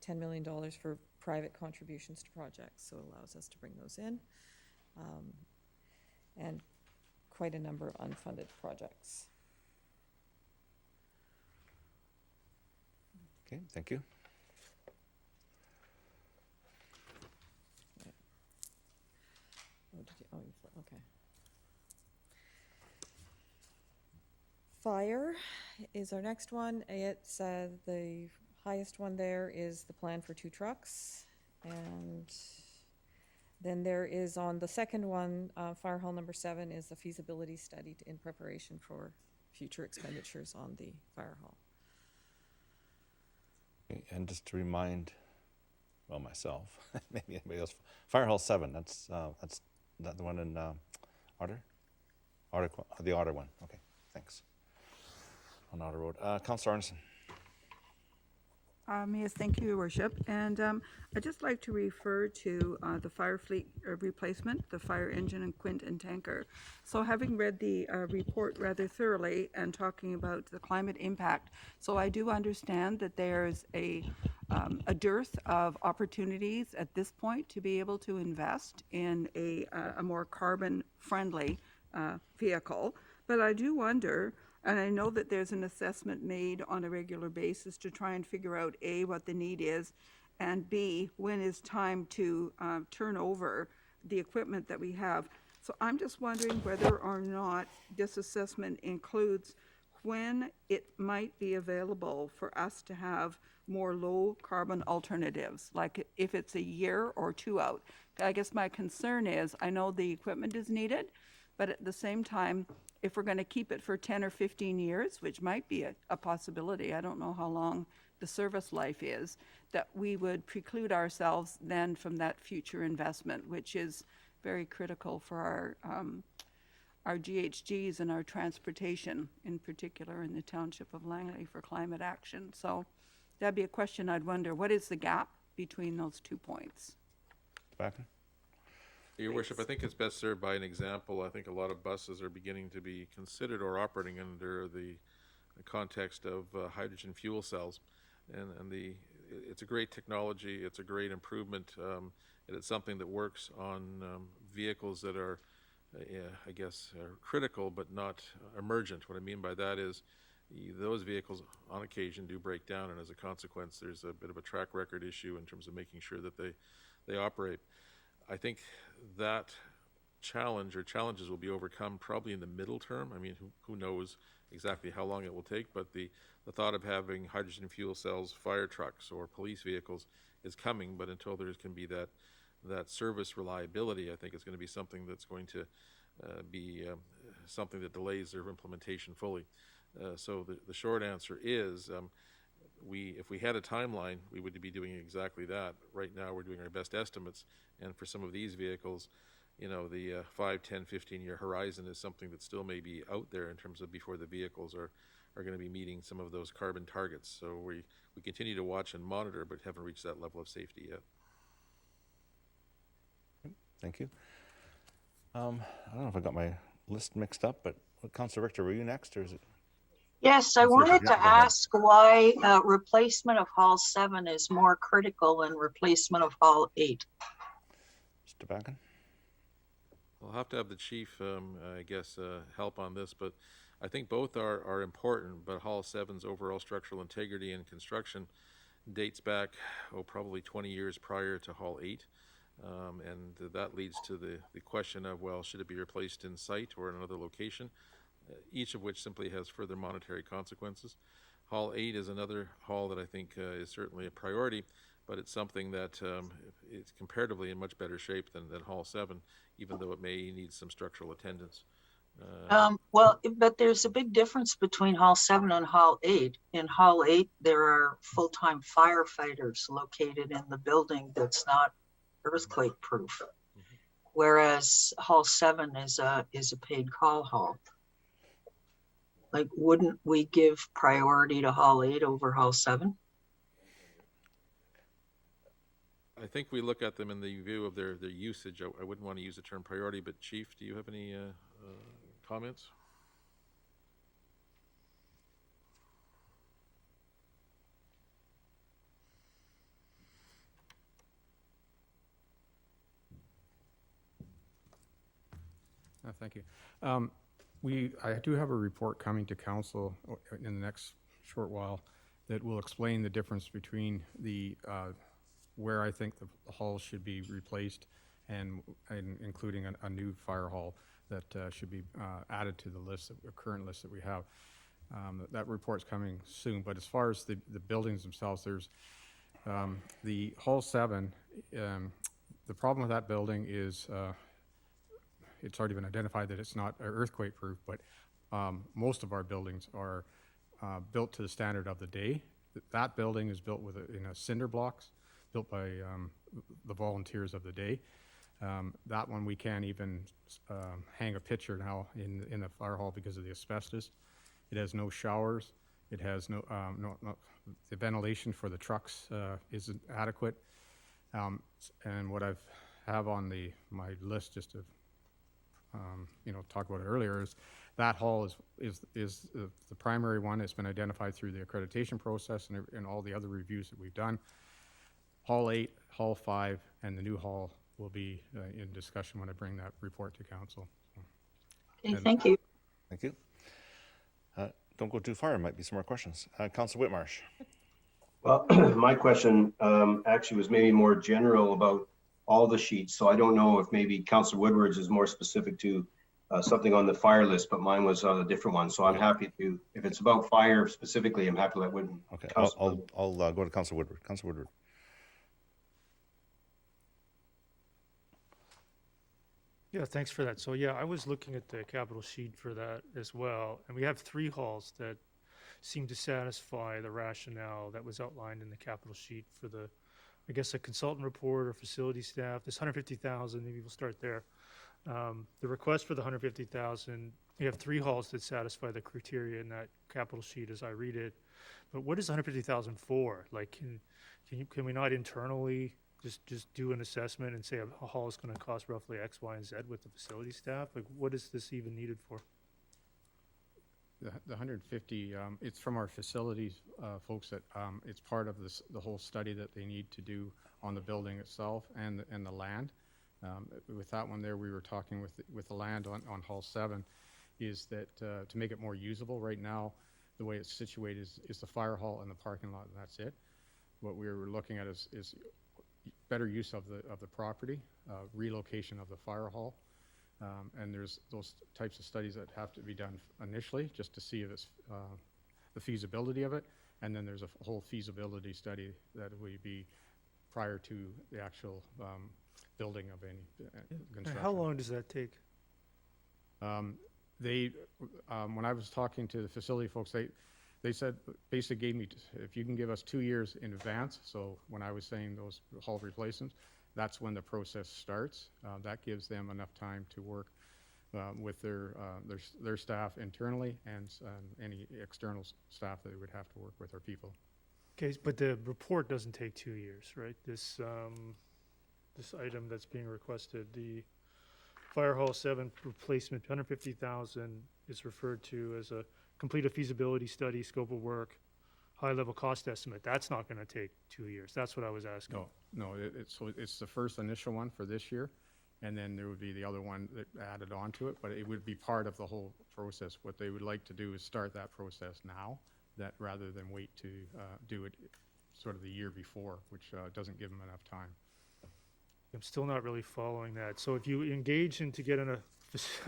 Speaker 6: $10 million for private contributions to projects, so it allows us to bring those in. And quite a number of unfunded projects.
Speaker 2: Okay, thank you.
Speaker 6: Fire is our next one. It's the highest one there is the plan for 2 trucks. And then there is on the second one, fire hall number 7 is the feasibility study in preparation for future expenditures on the fire hall.
Speaker 2: Okay, and just to remind, well, myself, maybe anybody else, Fire Hall 7, that's that the one in Alder? The Alder one, okay, thanks. On Alder Road. Councillor Arneson.
Speaker 11: Yes, thank you, Your Worship. And I'd just like to refer to the fire fleet replacement, the fire engine and quint and tanker. So having read the report rather thoroughly and talking about the climate impact, so I do understand that there's a dearth of opportunities at this point to be able to invest in a more carbon-friendly vehicle. But I do wonder, and I know that there's an assessment made on a regular basis to try and figure out, A, what the need is, and B, when is time to turn over the equipment that we have. So I'm just wondering whether or not this assessment includes when it might be available for us to have more low carbon alternatives, like if it's a year or 2 out. I guess my concern is, I know the equipment is needed, but at the same time, if we're going to keep it for 10 or 15 years, which might be a possibility, I don't know how long the service life is, that we would preclude ourselves then from that future investment, which is very critical for our GHGs and our transportation, in particular in the township of Langley for climate action. So that'd be a question I'd wonder, what is the gap between those 2 points?
Speaker 2: Backer.
Speaker 5: Your Worship, I think it's best served by an example. I think a lot of buses are beginning to be considered or operating under the context of hydrogen fuel cells, and it's a great technology. It's a great improvement, and it's something that works on vehicles that are, I guess, are critical but not emergent. What I mean by that is those vehicles on occasion do break down, and as a consequence, there's a bit of a track record issue in terms of making sure that they operate. I think that challenge or challenges will be overcome probably in the middle term. I mean, who knows exactly how long it will take, but the thought of having hydrogen fuel cells, fire trucks, or police vehicles is coming, but until there can be that service reliability, I think it's going to be something that's going to be something that delays their implementation fully. So the short answer is, if we had a timeline, we would be doing exactly that. Right now, we're doing our best estimates, and for some of these vehicles, the 5, 10, 15-year horizon is something that still may be out there in terms of before the vehicles are going to be meeting some of those carbon targets. So we continue to watch and monitor, but haven't reached that level of safety yet.
Speaker 2: Thank you. I don't know if I got my list mixed up, but Councillor Richter, were you next, or is it?
Speaker 13: Yes, I wanted to ask why replacement of Hall 7 is more critical than replacement of Hall 8.
Speaker 2: Mr. Backen?
Speaker 5: I'll have to have the chief, I guess, help on this, but I think both are important, but Hall 7's overall structural integrity and construction dates back, probably 20 years prior to Hall 8. And that leads to the question of, well, should it be replaced in site or in another location? Each of which simply has further monetary consequences. Hall 8 is another hall that I think is certainly a priority, but it's something that is comparatively in much better shape than Hall 7, even though it may need some structural attendance.
Speaker 13: Well, but there's a big difference between Hall 7 and Hall 8. In Hall 8, there are full-time firefighters located in the building that's not earthquake proof, whereas Hall 7 is a paid call hall. Like, wouldn't we give priority to Hall 8 over Hall 7?
Speaker 5: I think we look at them in the view of their usage. I wouldn't want to use the term priority, but Chief, do you have any comments?
Speaker 14: Thank you. I do have a report coming to council in the next short while that will explain the difference between where I think the halls should be replaced and including a new fire hall that should be added to the list, the current list that we have. That report's coming soon, but as far as the buildings themselves, there's the Hall 7. The problem with that building is it's already been identified that it's not earthquake proof, but most of our buildings are built to the standard of the day. That building is built in a cinder blocks, built by the volunteers of the day. That one we can't even hang a picture now in the fire hall because of the asbestos. It has no showers. It has no the ventilation for the trucks isn't adequate. And what have on my list, just to talk about it earlier, is that hall is the primary one. It's been identified through the accreditation process and all the other reviews that we've done. Hall 8, Hall 5, and the new hall will be in discussion when I bring that report to council.
Speaker 13: Okay, thank you.
Speaker 2: Thank you. Don't go too far. There might be some more questions. Councilor Whitmarsh.
Speaker 4: Well, my question actually was maybe more general about all the sheets. So I don't know if maybe Councilor Woodward's is more specific to something on the fire list, but mine was on a different one. So I'm happy to, if it's about fire specifically, I'm happy to let Woodward.
Speaker 2: Okay, I'll go to Councilor Woodward. Councilor Woodward.
Speaker 10: Yeah, thanks for that. So yeah, I was looking at the capital sheet for that as well. And we have 3 halls that seem to satisfy the rationale that was outlined in the capital sheet for the, I guess, a consultant report or facility staff. This 150,000, maybe we'll start there. The request for the 150,000, we have 3 halls that satisfy the criteria in that capital sheet as I read it. But what is 150,000 for? Like, can we not internally just do an assessment and say a hall is going to cost roughly X, Y, and Z with the facility staff? Like, what is this even needed for?
Speaker 14: The 150, it's from our facilities folks that it's part of the whole study that they need to do on the building itself and the land. With that one there, we were talking with the land on Hall 7, is that to make it more usable right now, the way it's situated is the fire hall and the parking lot, and that's it. What we were looking at is better use of the property, relocation of the fire hall, and there's those types of studies that have to be done initially just to see if it's the feasibility of it, and then there's a whole feasibility study that would be prior to the actual building of any construction.
Speaker 10: How long does that take?
Speaker 14: When I was talking to the facility folks, they said, basically gave me, if you can give us 2 years in advance, so when I was saying those hall replacements, that's when the process starts. That gives them enough time to work with their staff internally and any external staff that they would have to work with, our people.
Speaker 10: Okay, but the report doesn't take 2 years, right? This item that's being requested, the Fire Hall 7 replacement, 150,000 is referred to as a complete a feasibility study, scope of work, high-level cost estimate. That's not going to take 2 years. That's what I was asking.
Speaker 14: No, it's the first initial one for this year, and then there would be the other one that added on to it, but it would be part of the whole process. What they would like to do is start that process now, that rather than wait to do it sort of the year before, which doesn't give them enough time.
Speaker 10: I'm still not really following that. So if you engage into getting a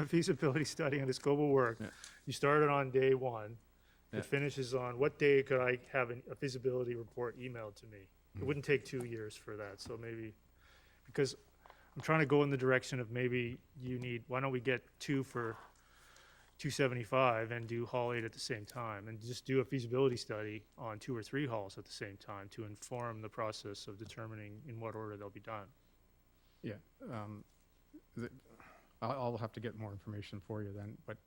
Speaker 10: feasibility study on the scope of work, you started on day 1, it finishes on what day could I have a feasibility report emailed to me? It wouldn't take 2 years for that. So maybe, because I'm trying to go in the direction of maybe why don't we get 2 for 275 and do Hall 8 at the same time and just do a feasibility study on 2 or 3 halls at the same time to inform the process of determining in what order they'll be done.
Speaker 14: Yeah, I'll have to get more information for you then, but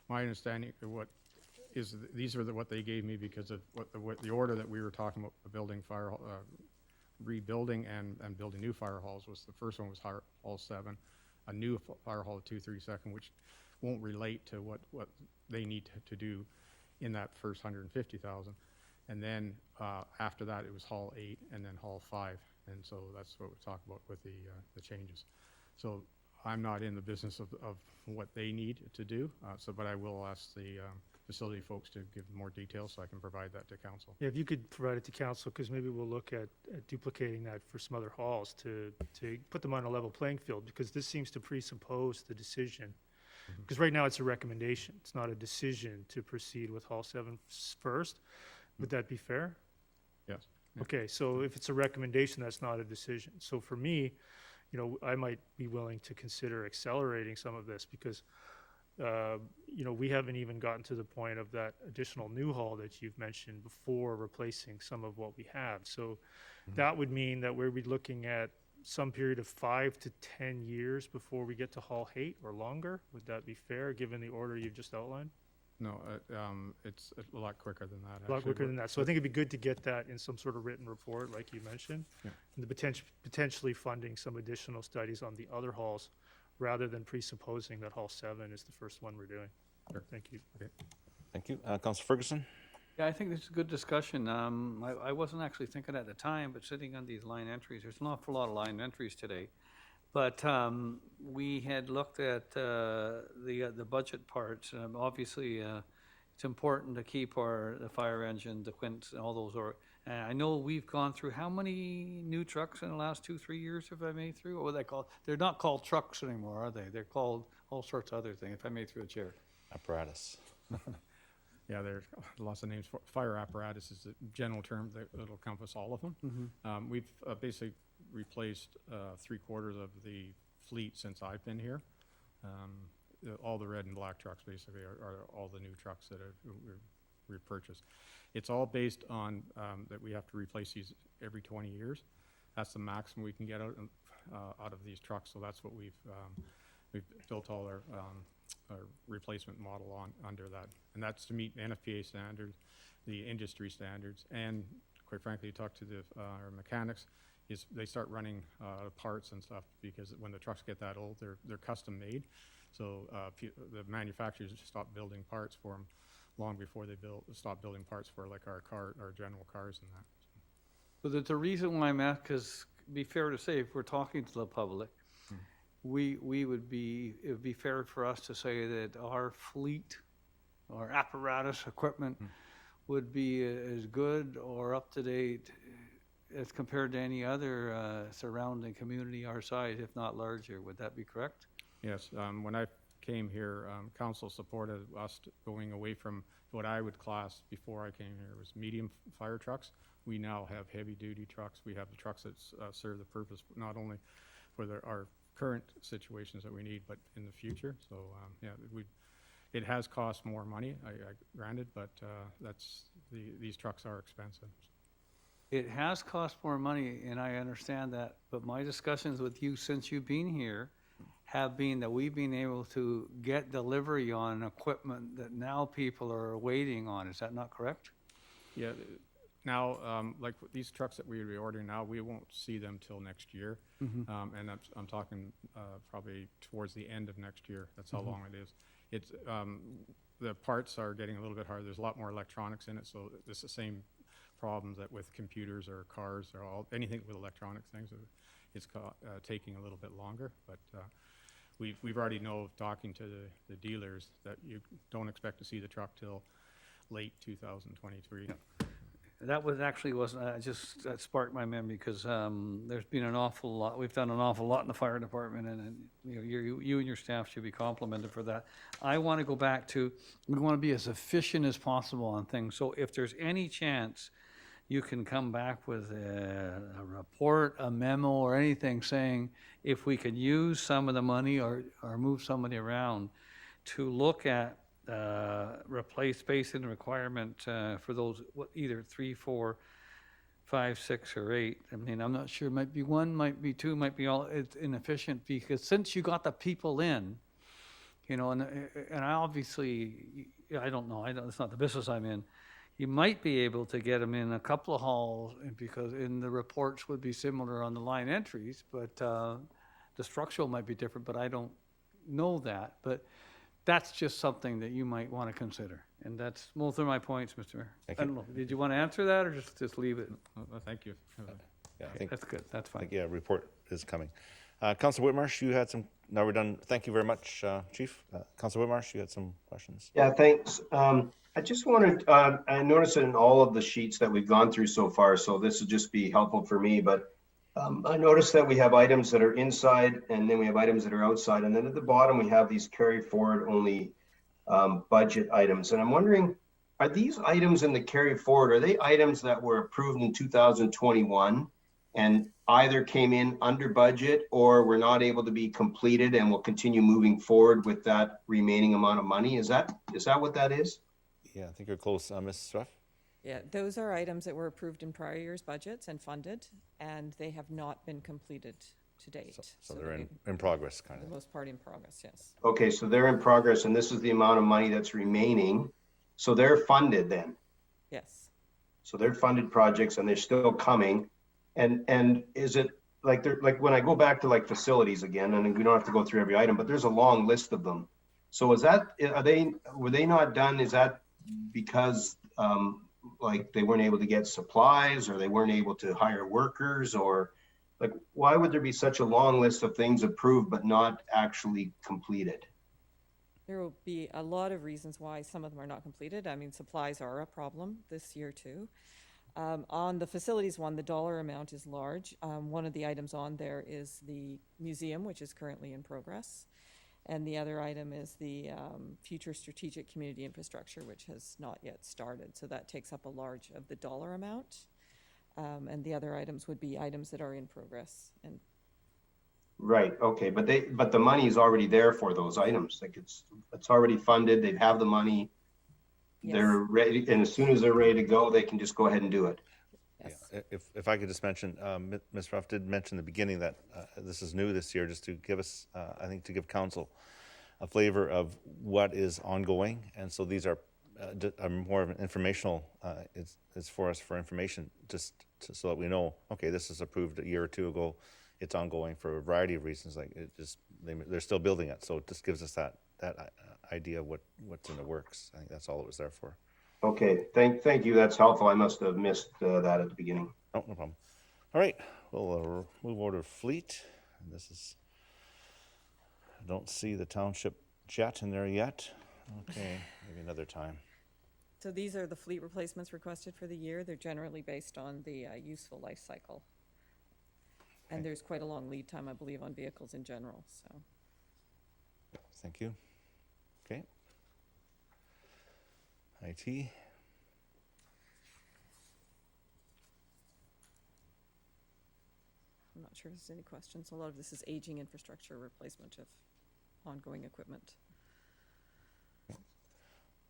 Speaker 14: my understanding of what is these are what they gave me because of what the order that we were talking about, building fire rebuilding and building new fire halls was. The first one was Hall 7, a new fire hall at 232nd, which won't relate to what they need to do in that first 150,000, and then after that it was Hall 8 and then Hall 5. And so that's what we talk about with the changes. So I'm not in the business of what they need to do, but I will ask the facility folks to give more details so I can provide that to council.
Speaker 10: Yeah, if you could provide it to council, because maybe we'll look at duplicating that for some other halls to put them on a level playing field, because this seems to presuppose the decision Because right now it's a recommendation. It's not a decision to proceed with Hall 7 first. Would that be fair?
Speaker 14: Yes.
Speaker 10: Okay, so if it's a recommendation, that's not a decision. So for me, you know, I might be willing to consider accelerating some of this because, you know, we haven't even gotten to the point of that additional new hall that you've mentioned before replacing some of what we have. So that would mean that we'd be looking at some period of 5 to 10 years before we get to Hall 8 or longer. Would that be fair, given the order you've just outlined?
Speaker 14: No, it's a lot quicker than that.
Speaker 10: A lot
Speaker 14: actually,
Speaker 10: quicker
Speaker 14: but-
Speaker 10: than that. So I think it'd be good to get that in some sort of written report, like you mentioned.
Speaker 14: Yeah.
Speaker 10: And the potentially funding some additional studies on the other halls, rather than presupposing that Hall 7 is the first one we're doing.
Speaker 14: Sure.
Speaker 10: Thank you.
Speaker 14: Okay.
Speaker 2: Thank you. Councillor Ferguson?
Speaker 9: Yeah, I think this is a good discussion. I wasn't actually thinking at the time, but sitting on these line entries, there's an awful lot of line entries today. But we had looked at the budget parts. Obviously, it's important to keep the fire engine, the quints, and all those. I know we've gone through how many new trucks in the last 2-3 years, if I may through? What are they called? They're not called trucks anymore, are they? They're called all sorts of other things, if I may through a chair.
Speaker 2: Apparatus.
Speaker 14: Yeah, there's lots of names. Fire apparatus is a general term that'll encompass all of them. We've basically replaced 3/4 of the fleet since I've been here. All the red and black trucks basically are all the new trucks that we've purchased. It's all based on that we have to replace these every 20 years. That's the maximum we can get out of these trucks. So that's what we've built all our replacement model under that, and that's to meet NFPA standards, the industry standards, and quite frankly, talk to our mechanics. Is they start running parts and stuff because when the trucks get that old, they're custom made. So the manufacturers stop building parts for them long before they stop building parts for like our general cars and that.
Speaker 9: So there's a reason why I'm asking, because be fair to say, if we're talking to the public, it would be fair for us to say that our fleet, our apparatus equipment would be as good or up to date as compared to any other surrounding community our size, if not larger. Would that be correct?
Speaker 14: Yes, when I came here, council supported us going away from what I would class before I came here was medium fire trucks. We now have heavy duty trucks. We have the trucks that serve the purpose not only for our current situations that we need, but in the future. So yeah, it has cost more money, I granted, but these trucks are expensive.
Speaker 9: It has cost more money, and I understand that, but my discussions with you since you've been here have been that we've been able to get delivery on equipment that now people are waiting on. Is that not correct?
Speaker 14: Yeah, now, like these trucks that we're ordering now, we won't see them till next year. And I'm talking probably towards the end of next year. That's how long it is. It's the parts are getting a little bit harder. There's a lot more electronics in it, so it's the same problems that with computers or cars or anything with electronic things. It's taking a little bit longer, but we've already know, talking to the dealers, that you don't expect to see the truck till late 2023.
Speaker 9: That that sparked my memory because there's been an awful lot. We've done an awful lot in the fire department, and you know, you and your staff should be complimented for that. I want to go back to, we want to be as efficient as possible on things. So if there's any chance you can come back with a report, a memo, or anything saying if we could use some of the money or move somebody around to look at replace space and requirement for those either 3, 4, 5, 6, or 8. I mean, I'm not sure. Might be 1, might be 2, might be all. It's inefficient because since you got the people in, you know, and I obviously I don't know. It's not the business I'm in. You might be able to get them in a couple of halls because in the reports would be similar on the line entries, but the structural might be different. But I don't know that. But that's just something that you might want to consider. And that's most of my points, Mr. Mayor.
Speaker 2: Thank
Speaker 9: I don't know. Did you want to answer that or just leave it?
Speaker 14: Thank you.
Speaker 2: Yeah, I think
Speaker 9: That's good. That's fine.
Speaker 2: a report is coming. Councillor Whitmarsh, you had some. Now we're done. Thank you very much, Chief. Councillor Whitmarsh, you had some questions.
Speaker 4: Yeah, thanks. I just wanted, I noticed in all of the sheets that we've gone through so far, so this would just be helpful for me, but I noticed that we have items that are inside and then we have items that are outside. And then at the bottom, we have these carry forward only budget items. And I'm wondering, are these items in the carry forward, are they items that were approved in 2021 and either came in under budget or were not able to be completed and will continue moving forward with that remaining amount of money? Is that what that is?
Speaker 2: Yeah, I think you're close, Ms. Struff.
Speaker 6: Yeah, those are items that were approved in prior year's budgets and funded, and they have not been completed to date.
Speaker 2: So they're in progress, kind
Speaker 6: For
Speaker 2: of.
Speaker 6: the most part in progress, yes.
Speaker 4: Okay, so they're in progress and this is the amount of money that's remaining. So they're funded then.
Speaker 6: Yes.
Speaker 4: So they're funded projects and they're still coming. And is it like they're like when I go back to like facilities again, and we don't have to go through every item, but there's a long list of them. So were they not done? Is that because like they weren't able to get supplies or they weren't able to hire workers, or like why would there be such a long list of things approved but not actually completed?
Speaker 6: There will be a lot of reasons why some of them are not completed. I mean, supplies are a problem this year too. On the facilities one, the dollar amount is large. One of the items on there is the museum, which is currently in progress. And the other item is the future strategic community infrastructure, which has not yet started. So that takes up a large of the dollar amount. And the other items would be items that are in progress. And
Speaker 4: Right. Okay. But the money is already there for those items. Like it's already funded. They have the money.
Speaker 6: yes.
Speaker 4: They're ready. And as soon as they're ready to go, they can just go ahead and do it.
Speaker 6: Yes.
Speaker 2: Yeah. If I could just mention, Ms. Ruff did mention in the beginning that this is new this year, just to give us, I think, to give council a flavor of what is ongoing. And so these are more of an informational, it's for us for information, just so that we know, okay, this is approved a year or two ago. It's ongoing for a variety of reasons. Like it just, they're still building it. So it just gives us that idea of what's in the works. I think that's all it was there for.
Speaker 4: Okay. Thank you. That's helpful. I must have missed that at the beginning.
Speaker 2: Oh, no problem. All right, we'll move over to fleet. This is, I don't see the township jet in there yet. Okay, maybe another time.
Speaker 6: So these are the fleet replacements requested for the year. They're generally based on the useful life cycle. And there's quite a long lead time, I believe, on vehicles in general, so.
Speaker 2: Thank you. Okay. IT.
Speaker 6: I'm not sure if there's any questions. A lot of this is aging infrastructure replacement of ongoing equipment.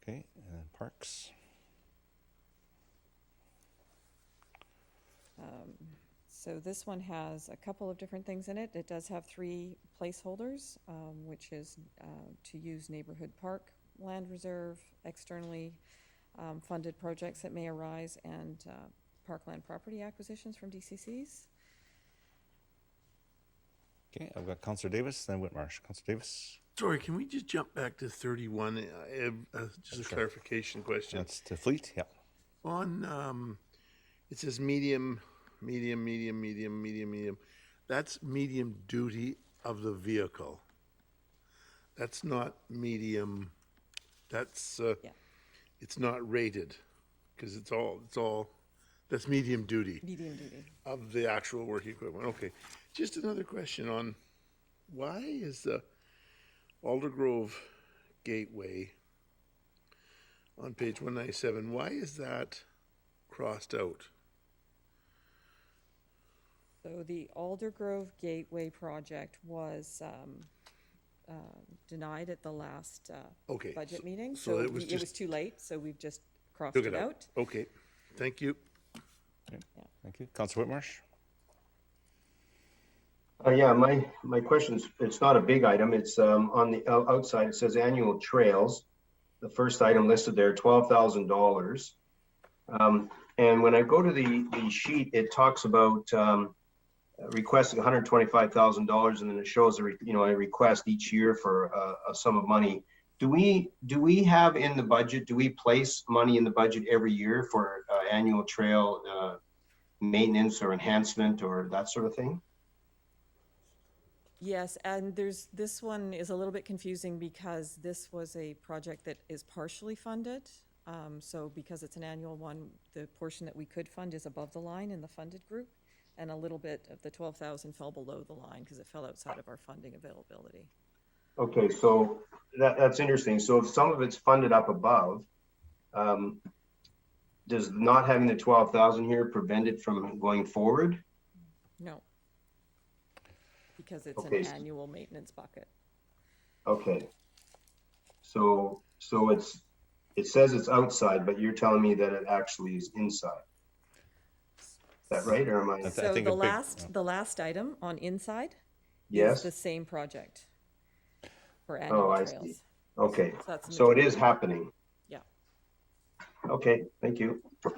Speaker 2: Okay, and then parks.
Speaker 6: So this one has a couple of different things in it. It does have 3 placeholders, which is to use neighborhood park land reserve, externally funded projects that may arise, and parkland property acquisitions from DCCs.
Speaker 2: Okay, I've got Councillor Davis, then Whitmarsh. Councillor Davis.
Speaker 1: Sorry, can we just jump back to 31? I have just a clarification question.
Speaker 2: That's to fleet, yeah.
Speaker 1: On, it says medium. That's medium duty of the vehicle. That's not medium, that's, it's not rated, because it's all, that's medium duty.
Speaker 6: Medium duty.
Speaker 1: Of the actual work equipment. Okay. Just another question on why is the Alder Grove Gateway on page 197, why is that crossed out?
Speaker 6: So the Alder Grove Gateway project was denied at the last budget meeting. So it was too late, so we've just crossed it out.
Speaker 1: Okay, thank you.
Speaker 2: Okay. Yeah. Thank you. Councillor Whitmarsh.
Speaker 4: Yeah, my question's, it's not a big item. It's on the outside, it says annual trails. The first item listed there, $12,000. And when I go to the sheet, it talks about requesting $125,000, and then it shows a request each year for a sum of money. Do we have in the budget, do we place money in the budget every year for annual trail maintenance or enhancement or that sort of thing?
Speaker 6: Yes, and this one is a little bit confusing because this was a project that is partially funded. So because it's an annual one, the portion that we could fund is above the line in the funded group. and a little bit of the 12,000 fell below the line because it fell outside of our funding availability.
Speaker 4: Okay, so that's interesting. So if some of it's funded up above, does not having the 12,000 here prevent it from going forward?
Speaker 6: No, because it's
Speaker 4: Okay.
Speaker 6: an annual maintenance bucket.
Speaker 4: Okay. So it says it's outside, but you're telling me that it actually is inside. Is that right, or am I?
Speaker 6: So the last item on inside
Speaker 4: Yes.
Speaker 6: is the same project for
Speaker 4: Oh,
Speaker 6: annual
Speaker 4: I
Speaker 6: trails.
Speaker 4: see. Okay,
Speaker 6: So that's the
Speaker 4: so it is
Speaker 6: majority.
Speaker 4: happening.
Speaker 6: Yeah.
Speaker 4: Okay, thank you.
Speaker 2: All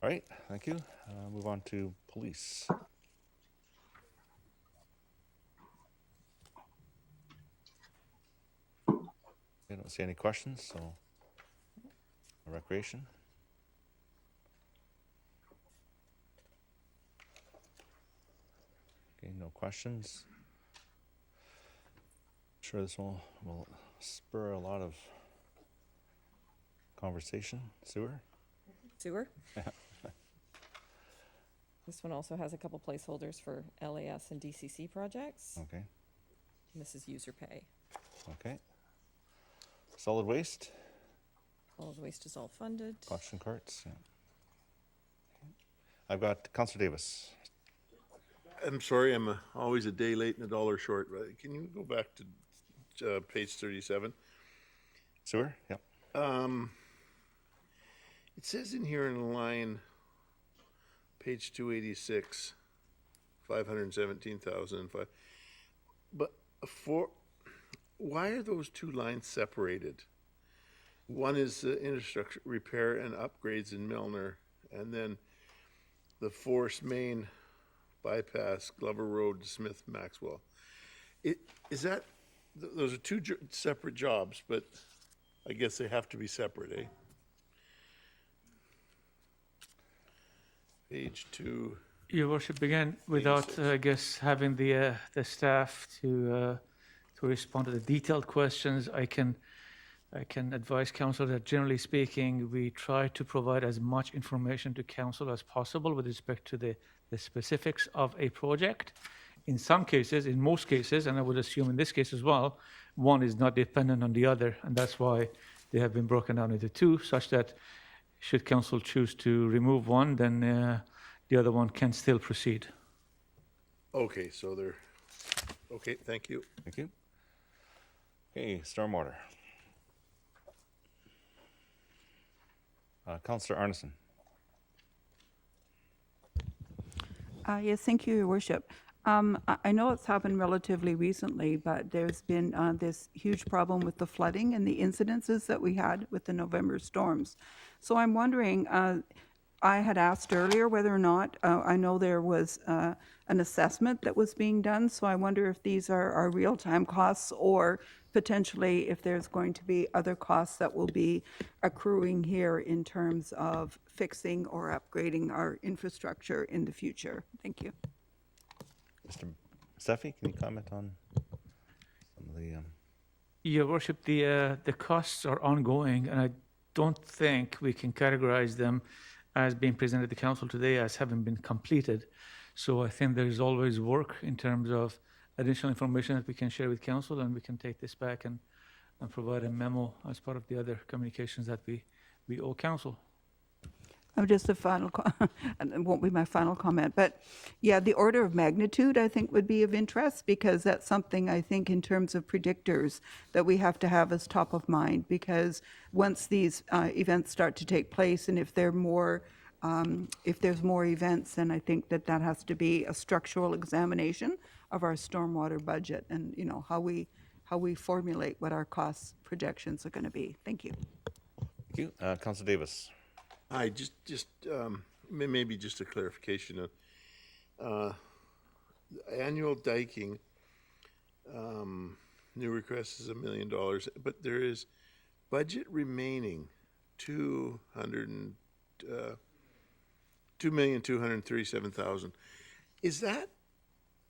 Speaker 2: right, thank you. Move on to police. I don't see any questions, so recreation. Okay, no questions. Sure, this will spur a lot of conversation. Sewer?
Speaker 6: Sewer. This one also has a couple placeholders for LAS and DCC projects.
Speaker 2: Okay,
Speaker 6: And this is user pay.
Speaker 2: okay. Solid waste,
Speaker 6: All the waste is all funded.
Speaker 2: collection carts, yeah. Okay. I've got Councillor Davis.
Speaker 1: I'm sorry, I'm always a day late and a dollar short. Right? Can you go back to page 37?
Speaker 2: Sewer, yep.
Speaker 1: It says in here in line, page 286, 517,005. But why are those two lines separated? One is the infrastructure repair and upgrades in Milner, and then the Forest Main bypass, Glover Road, Smith, Maxwell. Is that, those are two separate jobs, but I guess they have to be separate, eh? Page 2.
Speaker 7: Your worship, again, without, I guess, having the staff to respond to the detailed questions, I can advise council that generally speaking, we try to provide as much information to council as possible with respect to the specifics of a project. In some cases, in most cases, and I would assume in this case as well, one is not dependent on the other, and that's why they have been broken down into two, such that should council choose to remove one, then the other one can still proceed.
Speaker 1: Okay, so they're, okay, thank you.
Speaker 2: Thank you. Okay, stormwater. Councillor Arneson.
Speaker 11: Yes, thank you, Your Worship. I know it's happened relatively recently, but there's been this huge problem with the flooding and the incidences that we had with the November storms. So I'm wondering, I had asked earlier whether or not, I know there was an assessment that was being done, so I wonder if these are real-time costs or potentially if there's going to be other costs that will be accruing here in terms of fixing or upgrading our infrastructure in the future. Thank you.
Speaker 2: Mr. Steffi, can you comment on some of the...
Speaker 7: Your Worship, the costs are ongoing, and I don't think we can categorize them as being presented to council today as having been completed. So I think there is always work in terms of additional information that we can share with council, and we can take this back and provide a memo as part of the other communications that we owe council.
Speaker 11: Just a final, and it won't be my final comment, but yeah, the order of magnitude I think would be of interest, because that's something I think in terms of predictors that we have to have as top of mind, because once these events start to take place, and if there's more events, then I think that has to be a structural examination of our stormwater budget, and you know how we formulate what our cost projections are going to be. Thank you.
Speaker 2: Thank you. Councillor Davis.
Speaker 1: Hi, just maybe just a clarification. Annual diking, new request is $1 million, but there is budget remaining $2,237,000. Is that?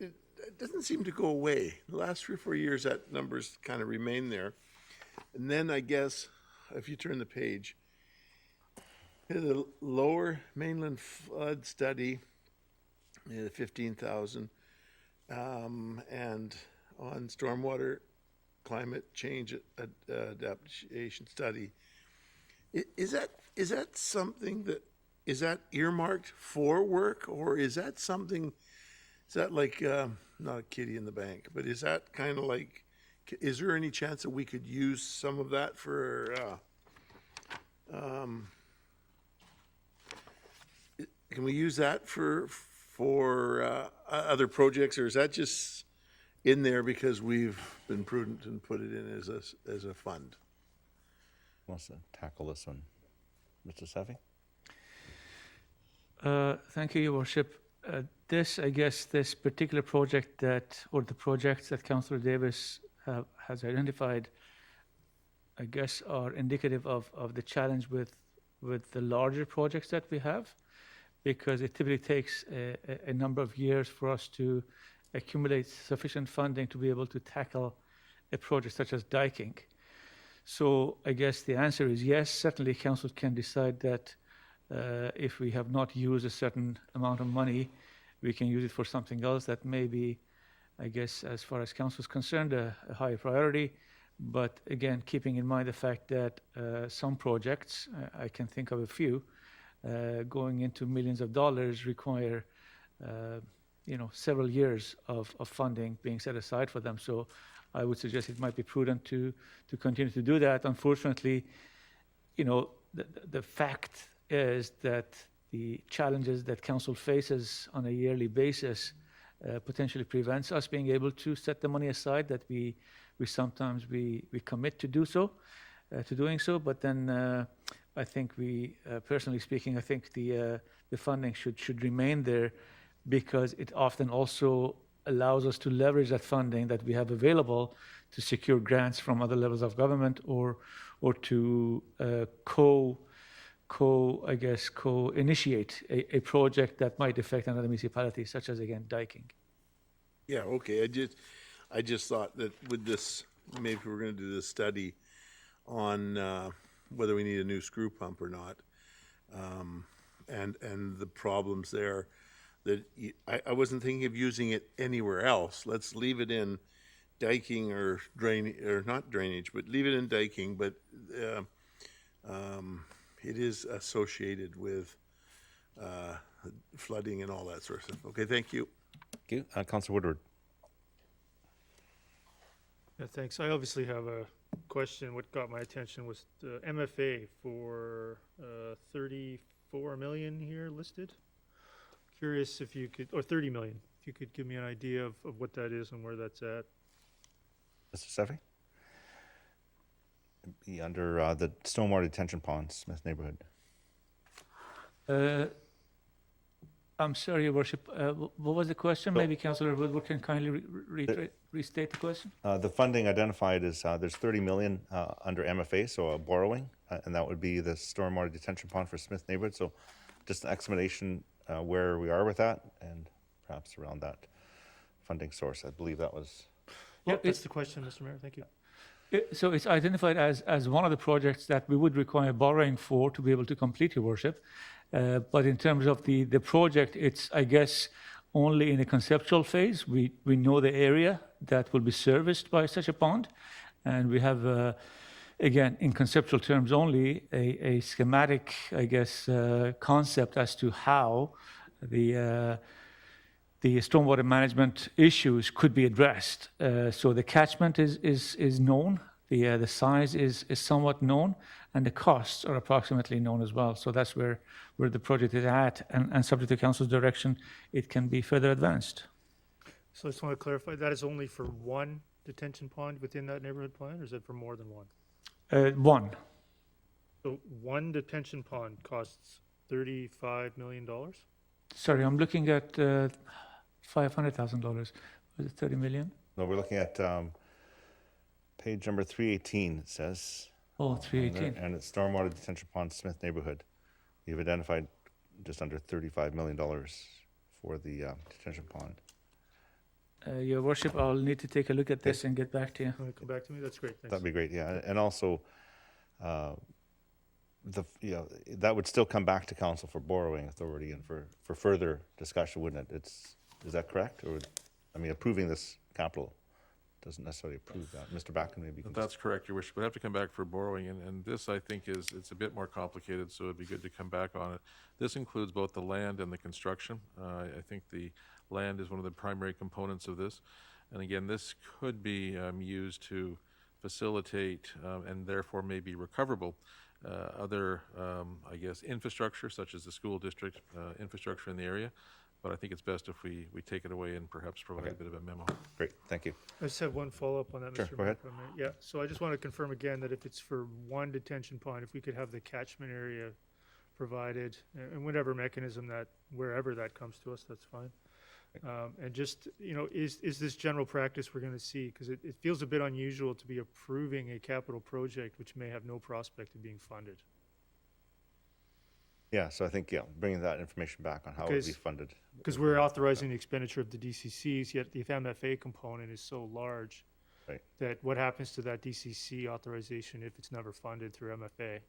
Speaker 1: It doesn't seem to go away. The last 3 or 4 years, that number's kind of remained there, and then I guess if you turn the page. The Lower Mainland Flood Study, 15,000. And on stormwater climate change adaptation study, is that something that, is that earmarked for work, or is that something, is that like, not a kitty in the bank, but is that kind of like, is there any chance that we could use some of that for, can we use that for other projects, or is that just in there because we've been prudent and put it in as a fund?
Speaker 2: Who wants to tackle this one? Mr. Savvy?
Speaker 7: Thank you, Your Worship. This particular project or the projects that Councillor Davis has identified, I guess, are indicative of the challenge with the larger projects that we have, because it typically takes a number of years for us to accumulate sufficient funding to be able to tackle a project such as diking. So I guess the answer is yes, certainly Council can decide that if we have not used a certain amount of money, we can use it for something else that may be, I guess, as far as Council is concerned, a high priority. But again, keeping in mind the fact that some projects, I can think of a few, going into millions of dollars require, several years of funding being set aside for them. So I would suggest it might be prudent to continue to do that. Unfortunately, the fact is that the challenges that Council faces on a yearly basis potentially prevents us being able to set the money aside that we sometimes commit to do so, to doing so. But then I think personally speaking, I think the funding should remain there, because it often also allows us to leverage that funding that we have available to secure grants from other levels of government, or to co-initiate a project that might affect another municipality, such as, again, diking.
Speaker 1: Yeah, okay, I just thought that with this, maybe we're gonna do this study on whether we need a new screw pump or not, and the problems there, that I wasn't thinking of using it anywhere else. Let's leave it in diking or not drainage, but leave it in diking, but it is associated with flooding and all that sort of stuff. Okay, thank you.
Speaker 2: Thank you. Councillor Woodward.
Speaker 10: Yeah, thanks. I obviously have a question. What got my attention was the MFA for 34 million here listed. Curious if you could, or 30 million, if you could give me an idea of what that is and where that's at.
Speaker 2: Mr. Savvy? Be under the stormwater detention pond, Smith neighborhood.
Speaker 7: I'm sorry, Your Worship. What was the question? Maybe Councillor Woodward can kindly restate the question.
Speaker 2: The funding identified is there's 30 million under MFA, so borrowing, and that would be the stormwater detention pond for Smith neighborhood. So just an explanation where we are with that, and perhaps around that funding source. I believe that was.
Speaker 10: Yeah, that's the question, Mr. Mayor. Thank you.
Speaker 7: So it's identified as one of the projects that we would require borrowing for to be able to complete, Your Worship. But in terms of the project, it's, I guess, only in a conceptual phase. We know the area that will be serviced by such a pond, and we have, again, in conceptual terms only, a schematic, I guess, concept as to how the stormwater management issues could be addressed. So the catchment is known, the size is somewhat known, and the costs are approximately known as well. So that's where the project is at, and subject to Council's direction, it can be further advanced.
Speaker 10: So I just want to clarify, that is only for one detention pond within that neighborhood plan, or is it for more than one?
Speaker 7: One.
Speaker 10: So one detention pond costs $35 million?
Speaker 7: Sorry, I'm looking at $500,000. Was it 30 million?
Speaker 2: No, we're looking at page number 318, it says.
Speaker 7: Oh, 318.
Speaker 2: And it's stormwater detention pond, Smith neighborhood. You've identified just under $35 million for the detention pond.
Speaker 7: Your Worship, I'll need to take a look at this and get back to you.
Speaker 10: Want to come back to me? That's great. Thanks.
Speaker 2: That'd be great, yeah. And also, that would still come back to council for borrowing authority and for further discussion, wouldn't it? Is that correct? Or, approving this capital doesn't necessarily approve that. Mr. Backen, maybe you can
Speaker 5: That's correct, Your Worship. We'd have to come back for borrowing, and this, I think, it's a bit more complicated, so it'd be good to come back on it. This includes both the land and the construction. I think the land is one of the primary components of this. And again, this could be used to facilitate and therefore may be recoverable other, infrastructure, such as the school district infrastructure in the area. But I think it's best if we take it away and perhaps provide a bit of a memo.
Speaker 2: Great, thank you.
Speaker 10: I just have one follow-up on that,
Speaker 2: Sure,
Speaker 10: Mr.
Speaker 2: go ahead.
Speaker 10: Mayor, if I may. Yeah, so I just want to confirm again that if it's for one detention pond, if we could have the catchment area provided, and whatever mechanism that, wherever that comes to us, that's fine. And just, is this general practice we're going to see? Because it feels a bit unusual to be approving a capital project which may have no prospect of being funded.
Speaker 2: Yeah, so I think, bringing that information back on how it would be funded.
Speaker 10: Because we're authorizing the expenditure of the DCCs, yet the MFA component is so large
Speaker 2: Right.
Speaker 10: that what happens to that DCC authorization if it's never funded through MFA?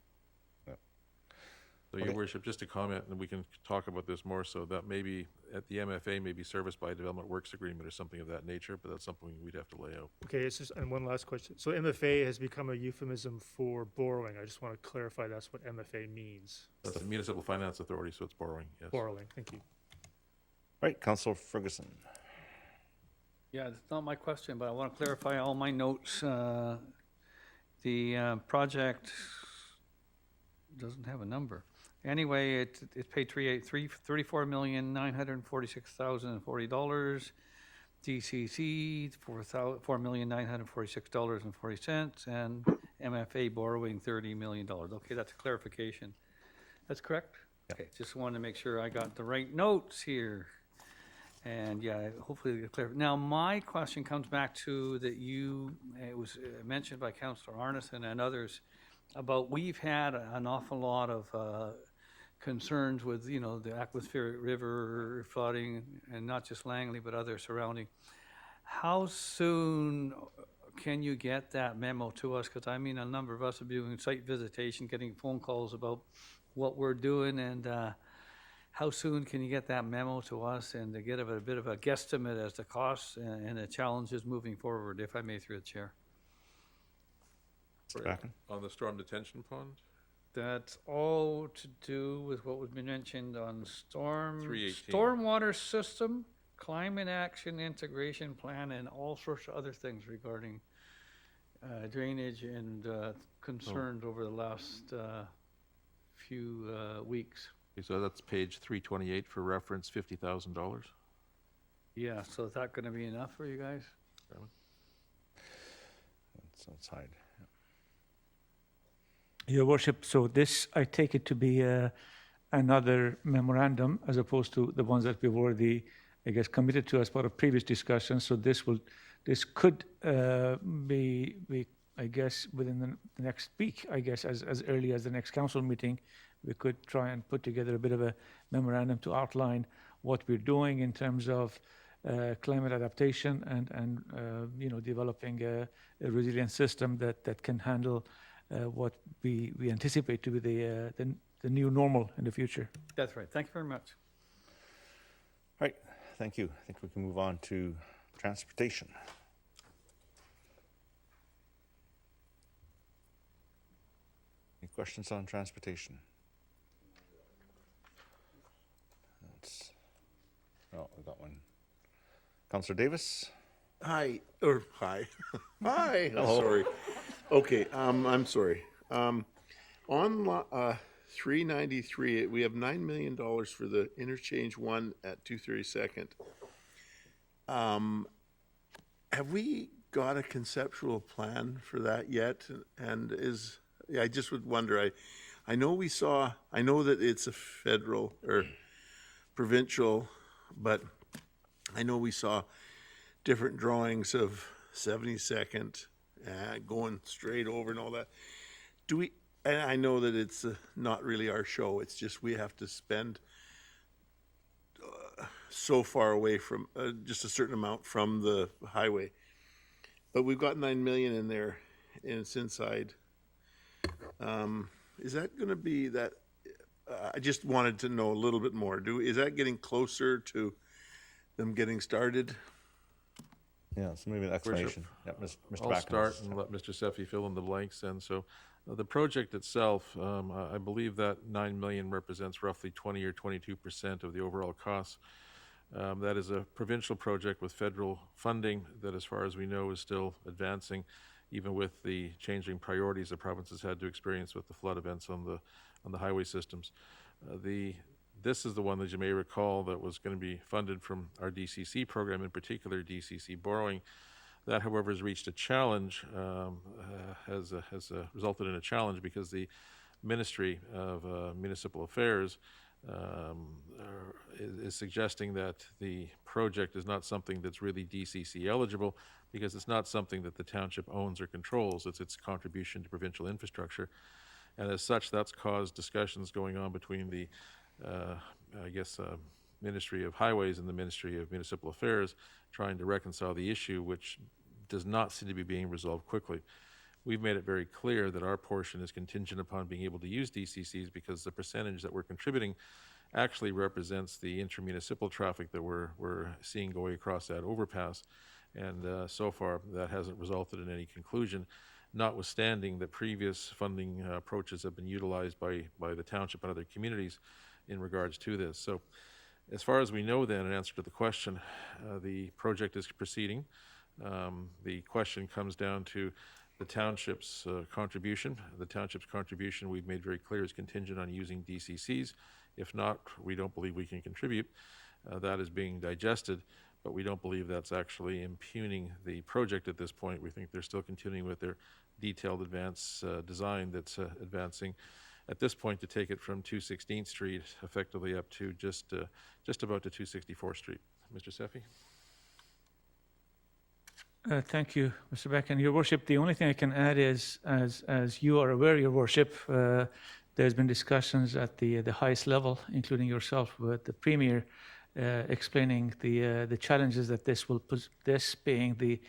Speaker 5: So, Your Worship, just to comment, and we can talk about this more, so that maybe at the MFA may be serviced by a development works agreement or something of that nature, but that's something we'd have to lay out.
Speaker 10: Okay, and one last question. So MFA has become a euphemism for borrowing. I just want to clarify that's what MFA means.
Speaker 5: That's the Municipal Finance Authority, so it's borrowing, yes.
Speaker 10: Borrowing, thank you.
Speaker 2: Right, Councillor Ferguson.
Speaker 9: Yeah, it's not my question, but I want to clarify all my notes. The project doesn't have a number. Anyway, it paid $34,946,040. DCC $4,946.40, and MFA borrowing $30 million. Okay, that's a clarification. That's correct? Okay, just wanted to make sure I got the right notes here. And yeah, hopefully clear. Now, my question comes back to that it was mentioned by Councillor Arneson and others about we've had an awful lot of concerns with, the aquatic river flooding, and not just Langley, but other surrounding. How soon can you get that memo to us? Because a number of us are doing site visitation, getting phone calls about what we're doing, and how soon can you get that memo to us and to get a bit of a guesstimate as to costs and the challenges moving forward, if I may, through the chair?
Speaker 5: On the storm detention pond?
Speaker 9: That's all to do with what was been mentioned on
Speaker 5: 318.
Speaker 9: stormwater system, climate action integration plan, and all sorts of other things regarding drainage and concerns over the last few weeks.
Speaker 5: Okay, so that's page 328 for reference, $50,000.
Speaker 9: Yeah, so is that going to be enough for you guys?
Speaker 2: That's outside.
Speaker 7: Your Worship, so this, I take it to be another memorandum as opposed to the ones that we've already, committed to as part of previous discussions. So this could be, within the next week, as early as the next council meeting, we could try and put together a bit of a memorandum to outline what we're doing in terms of climate adaptation and developing a resilient system that can handle what we anticipate to be the new normal in the future.
Speaker 9: That's right. Thank you very much.
Speaker 2: All right, thank you. I think we can move on to transportation. Any questions on transportation? We got one. Councillor Davis?
Speaker 1: Hi. Hi. I'm
Speaker 2: Hello.
Speaker 1: sorry. Okay, I'm sorry. On 393, we have $9 million for the interchange 1 at 232nd. Have we got a conceptual plan for that yet? And I just would wonder, I know that it's a federal or provincial, but I know we saw different drawings of 72nd going straight over and all that. And I know that it's not really our show. It's just we have to spend so far away from just a certain amount from the highway. But we've got $9 million in there, and it's inside. is that gonna be that, I just wanted to know a little bit more. Is that getting closer to them getting started?
Speaker 2: Yeah, so maybe an explanation. Yeah, Mr.
Speaker 5: I'll
Speaker 2: Backen.
Speaker 5: start and let Mr. Seffi fill in the blanks. And so the project itself, I believe that 9 million represents roughly 20 or 22% of the overall costs. That is a provincial project with federal funding that, as far as we know, is still advancing, even with the changing priorities the province has had to experience with the flood events on the highway systems. This is the one that you may recall that was going to be funded from our DCC program, in particular DCC borrowing. That, however, has reached a challenge, has resulted in a challenge because the Ministry of Municipal Affairs is suggesting that the project is not something that's really DCC eligible because it's not something that the township owns or controls. It's its contribution to provincial infrastructure. And as such, that's caused discussions going on between the Ministry of Highways and the Ministry of Municipal Affairs, trying to reconcile the issue, which does not seem to be being resolved quickly. We've made it very clear that our portion is contingent upon being able to use DCCs because the percentage that we're contributing actually represents the intermunicipal traffic that we're seeing going across that overpass. And so far, that hasn't resulted in any conclusion, notwithstanding that previous funding approaches have been utilized by the township and other communities in regards to this. So as far as we know then, in answer to the question, the project is proceeding. The question comes down to the township's contribution. The township's contribution, we've made very clear, is contingent on using DCCs. If not, we don't believe we can contribute. That is being digested, but we don't believe that's actually impugning the project at this point. We think they're still continuing with their detailed advance design that's advancing at this point to take it from 216th Street effectively up to just about to 264th Street. Mr. Seffi?
Speaker 7: Thank you, Mr. Beck. And Your Worship, the only thing I can add is, as you are aware, Your Worship, there's been discussions at the highest level, including yourself, with the Premier, explaining the challenges that this being the,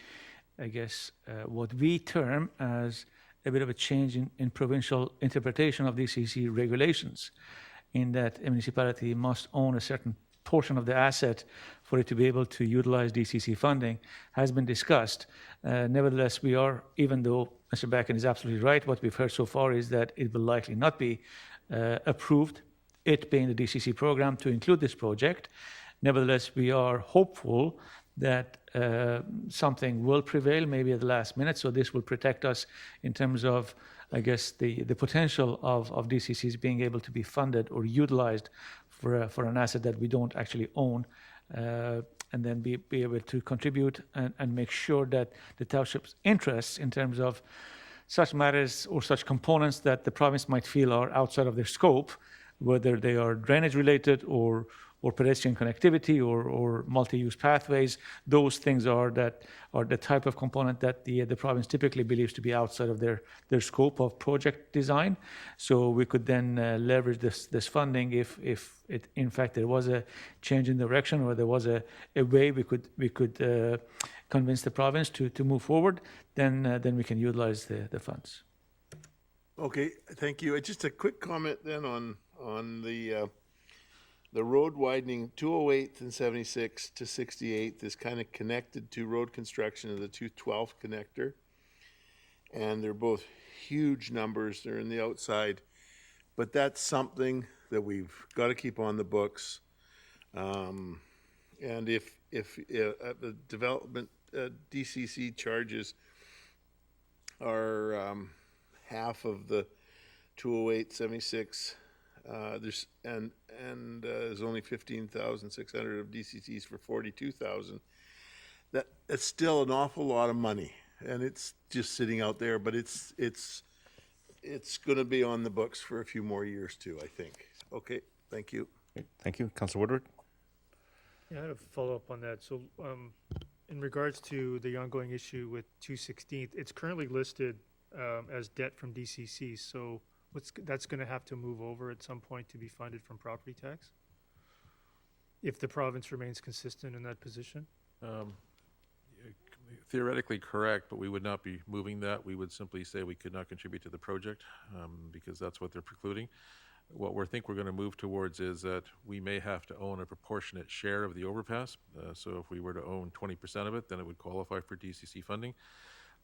Speaker 7: I guess, what we term as a bit of a change in provincial interpretation of DCC regulations, in that a municipality must own a certain portion of the asset for it to be able to utilize DCC funding, has been discussed. Nevertheless, we are, even though Mr. Backen is absolutely right, what we've heard so far is that it will likely not be approved, it being the DCC program, to include this project. Nevertheless, we are hopeful that something will prevail, maybe at the last minute, so this will protect us in terms of, I guess, the potential of DCCs being able to be funded or utilized for an asset that we don't actually own, and then be able to contribute and make sure that the township's interests in terms of such matters or such components that the province might feel are outside of their scope, whether they are drainage related or pedestrian connectivity or multi-use pathways, those things are the type of component that the province typically believes to be outside of their scope of project design. So we could then leverage this funding if it, in fact, there was a change in direction or there was a way we could convince the province to move forward, then we can utilize the funds.
Speaker 1: Okay, thank you. Just a quick comment then on the road widening 208th and 76th to 68th is kind of connected to road construction of the 212th connector. And they're both huge numbers. They're in the outside. But that's something that we've got to keep on the books. And if the development DCC charges are half of the 208, 76, there's only 15,600 of DCCs for 42,000. That's still an awful lot of money, and it's just sitting out there. But it's going to be on the books for a few more years too, I think. Okay, thank you.
Speaker 2: Okay, thank you, Councilor Woodward.
Speaker 10: Yeah, I had a follow-up on that. So, in regards to the ongoing issue with 216th, it's currently listed as debt from DCC. So that's going to have to move over at some point to be funded from property tax, if the province remains consistent in that position?
Speaker 5: theoretically correct, but we would not be moving that. We would simply say we could not contribute to the project because that's what they're precluding. What we think we're going to move towards is that we may have to own a proportionate share of the overpass. So if we were to own 20% of it, then it would qualify for DCC funding.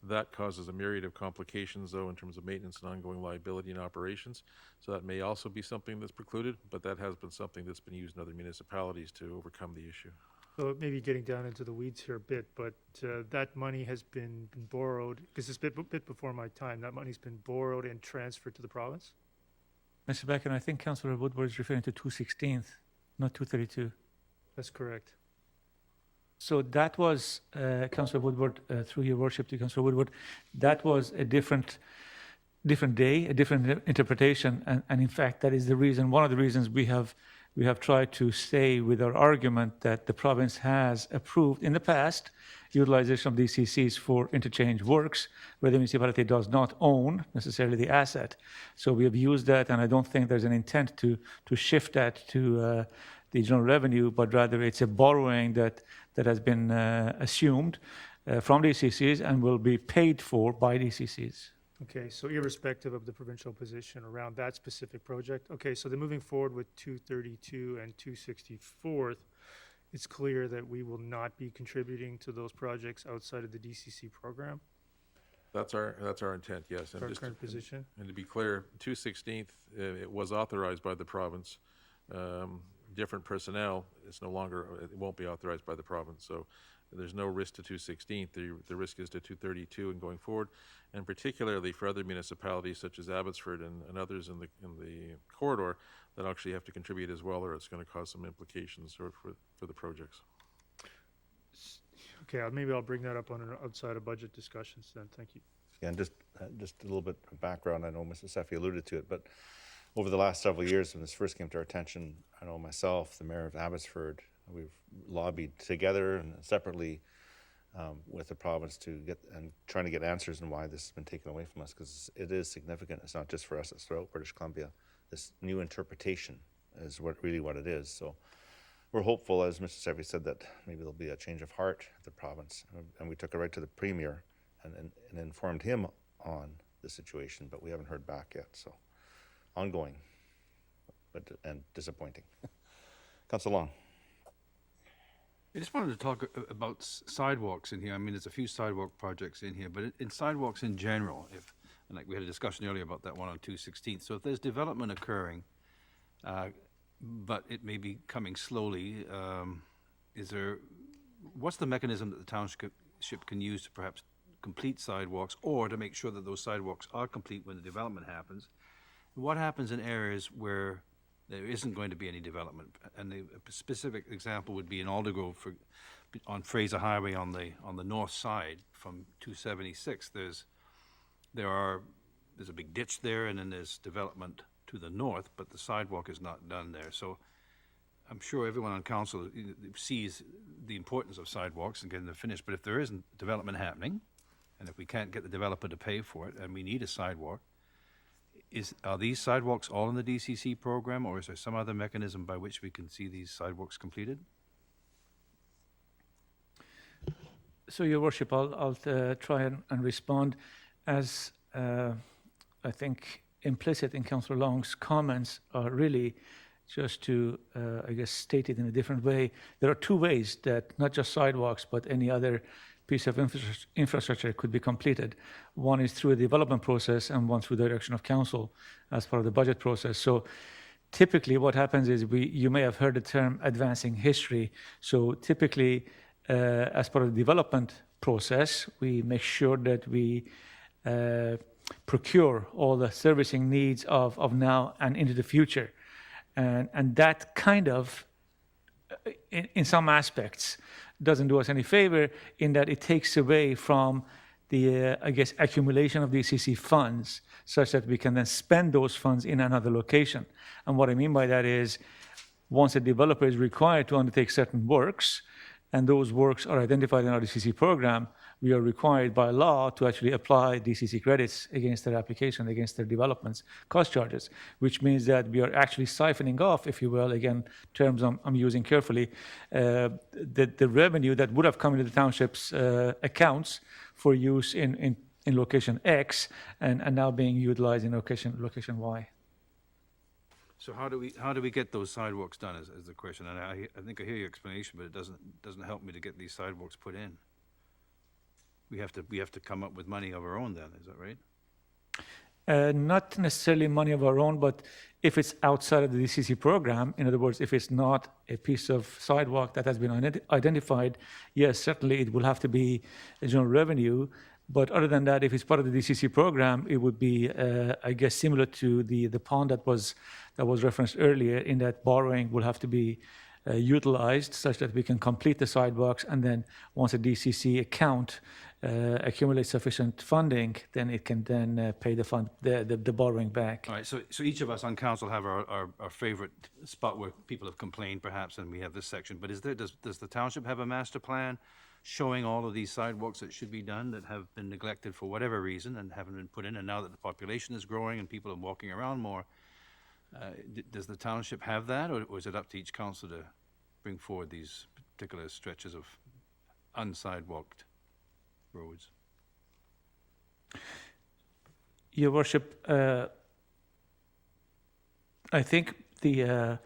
Speaker 5: That causes a myriad of complications, though, in terms of maintenance and ongoing liability and operations. So that may also be something that's precluded, but that has been something that's been used in other municipalities to overcome the issue.
Speaker 10: So maybe getting down into the weeds here a bit, but that money has been borrowed, because it's a bit before my time, that money's been borrowed and transferred to the province?
Speaker 7: Mr. Becker, I think Councillor Woodward is referring to 216th, not 232.
Speaker 10: That's correct.
Speaker 7: So that was, Councillor Woodward, through your worship to Councillor Woodward, that was a different day, a different interpretation, and in fact, that is the reason, one of the reasons we have tried to stay with our argument that the province has approved in the past utilization of DCCs for interchange works where the municipality does not own necessarily the asset. So we have used that, and I don't think there's an intent to shift that to the general revenue, but rather it's a borrowing that has been assumed from DCCs and will be paid for by DCCs.
Speaker 10: Okay, so irrespective of the provincial position around that specific project. Okay, so then moving forward with 232 and 264th, it's clear that we will not be contributing to those projects outside of the DCC program.
Speaker 5: That's our intent, yes.
Speaker 10: Our current position.
Speaker 5: And to be clear, 216th, it was authorized by the province. Different personnel, it's no longer, it won't be authorized by the province. So there's no risk to 216th. The risk is to 232 and going forward, and particularly for other municipalities such as Abbotsford and others in the corridor that actually have to contribute as well, or it's going to cause some implications for the projects.
Speaker 10: Okay, maybe I'll bring that up on an outside of budget discussions then. Thank you.
Speaker 2: Yeah, and just a little bit of background. I know Mr. Seffi alluded to it, but over the last several years, when this first came to our attention, I know myself, the mayor of Abbotsford, we've lobbied together and separately with the province to trying to get answers on why this has been taken away from us, because it is significant. It's not just for us, it's throughout British Columbia. This new interpretation is really what it is. So we're hopeful, as Mr. Seffi said, that maybe there'll be a change of heart at the province. And we took it right to the premier and informed him on the situation, but we haven't heard back yet. So ongoing, and disappointing. Councillor Long.
Speaker 3: I just wanted to talk about sidewalks in here. I mean, there's a few sidewalk projects in here, but in sidewalks in general, and like we had a discussion earlier about that one on 216th. So if there's development occurring, but it may be coming slowly, what's the mechanism that the township can use to perhaps complete sidewalks, or to make sure that those sidewalks are complete when the development happens? What happens in areas where there isn't going to be any development? And a specific example would be in Alder on Fraser Highway on the north side from 276. There's a big ditch there, and then there's development to the north, but the sidewalk is not done there. So I'm sure everyone on council sees the importance of sidewalks and getting them finished. But if there isn't development happening, and if we can't get the developer to pay for it, and we need a sidewalk, are these sidewalks all in the DCC program, or is there some other mechanism by which we can see these sidewalks completed?
Speaker 7: So, Your Worship, I'll try and respond. As I think implicit in Councillor Long's comments are really just to, I guess, state it in a different way. There are two ways that not just sidewalks, but any other piece of infrastructure could be completed. One is through a development process, and one through the direction of council as part of the budget process. So typically what happens is you may have heard the term advancing history. So typically as part of the development process, we make sure that we procure all the servicing needs of now and into the future. And that kind of, in some aspects, doesn't do us any favor in that it takes away from the, I guess, accumulation of DCC funds such that we can then spend those funds in another location. And what I mean by that is once a developer is required to undertake certain works, and those works are identified in our DCC program, we are required by law to actually apply DCC credits against their application, against their developments, cost charges, which means that we are actually siphoning off, if you will, again, terms I'm using carefully, the revenue that would have come into the township's accounts for use in location X and now being utilized in location Y.
Speaker 3: So how do we get those sidewalks done is the question, and I think I hear your explanation, but it doesn't help me to get these sidewalks put in. We have to come up with money of our own then, is that right?
Speaker 7: Not necessarily money of our own, but if it's outside of the DCC program, in other words, if it's not a piece of sidewalk that has been identified, yes, certainly it will have to be a general revenue. But other than that, if it's part of the DCC program, it would be, I guess, similar to the pond that was referenced earlier, in that borrowing will have to be utilized such that we can complete the sidewalks, and then once a DCC account accumulates sufficient funding, then it can then pay the borrowing back.
Speaker 3: All right, so each of us on council have our favorite spot where people have complained perhaps, and we have this section, but does the township have a master plan showing all of these sidewalks that should be done that have been neglected for whatever reason and haven't been put in, and now that the population is growing and people are walking around more, does the township have that, or is it up to each council to bring forward these particular stretches of unsidewalked roads?
Speaker 7: Your Worship, I think the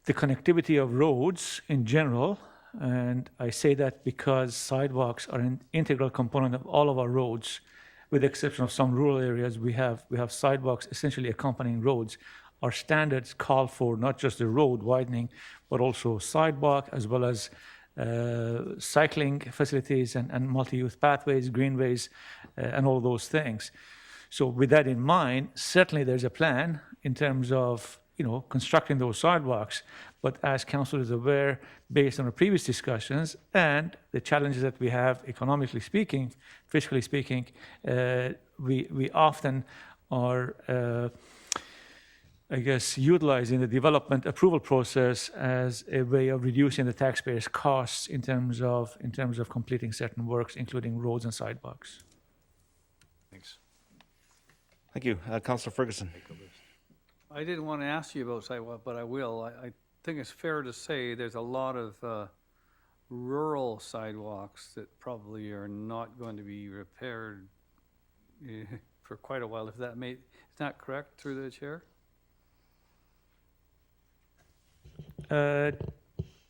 Speaker 7: connectivity of roads in general, and I say that because sidewalks are an integral component of all of our roads, with the exception of some rural areas, we have sidewalks essentially accompanying roads. Our standards call for not just the road widening, but also sidewalk, as well as cycling facilities and multi-use pathways, greenways, and all those things. So with that in mind, certainly there's a plan in terms of constructing those sidewalks. But as council is aware, based on our previous discussions and the challenges that we have economically speaking, fiscally speaking, we often are, I guess, utilizing the development approval process as a way of reducing the taxpayers' costs in terms of completing certain works, including roads and sidewalks.
Speaker 3: Thanks.
Speaker 2: Thank you. Councillor Ferguson.
Speaker 9: I didn't want to ask you about sidewalk, but I will. I think it's fair to say there's a lot of rural sidewalks that probably are not going to be repaired for quite a while. Is that correct, through the chair?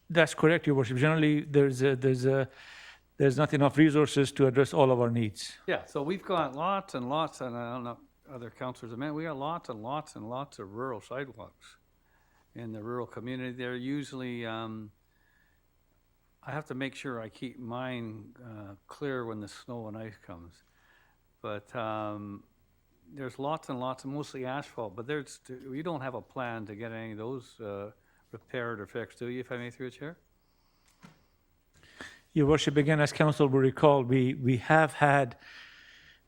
Speaker 7: That's correct, Your Worship. Generally, there's not enough resources to address all of our needs.
Speaker 9: Yeah, so we've got lots and lots, and I don't know other councillors have meant, we got lots and lots and lots of rural sidewalks in the rural community. They're usually, I have to make sure I keep mine clear when the snow and ice comes. But there's lots and lots, mostly asphalt, but we don't have a plan to get any of those repaired or fixed, do you, if I may, through the chair?
Speaker 7: Your Worship, again, as council will recall, we have had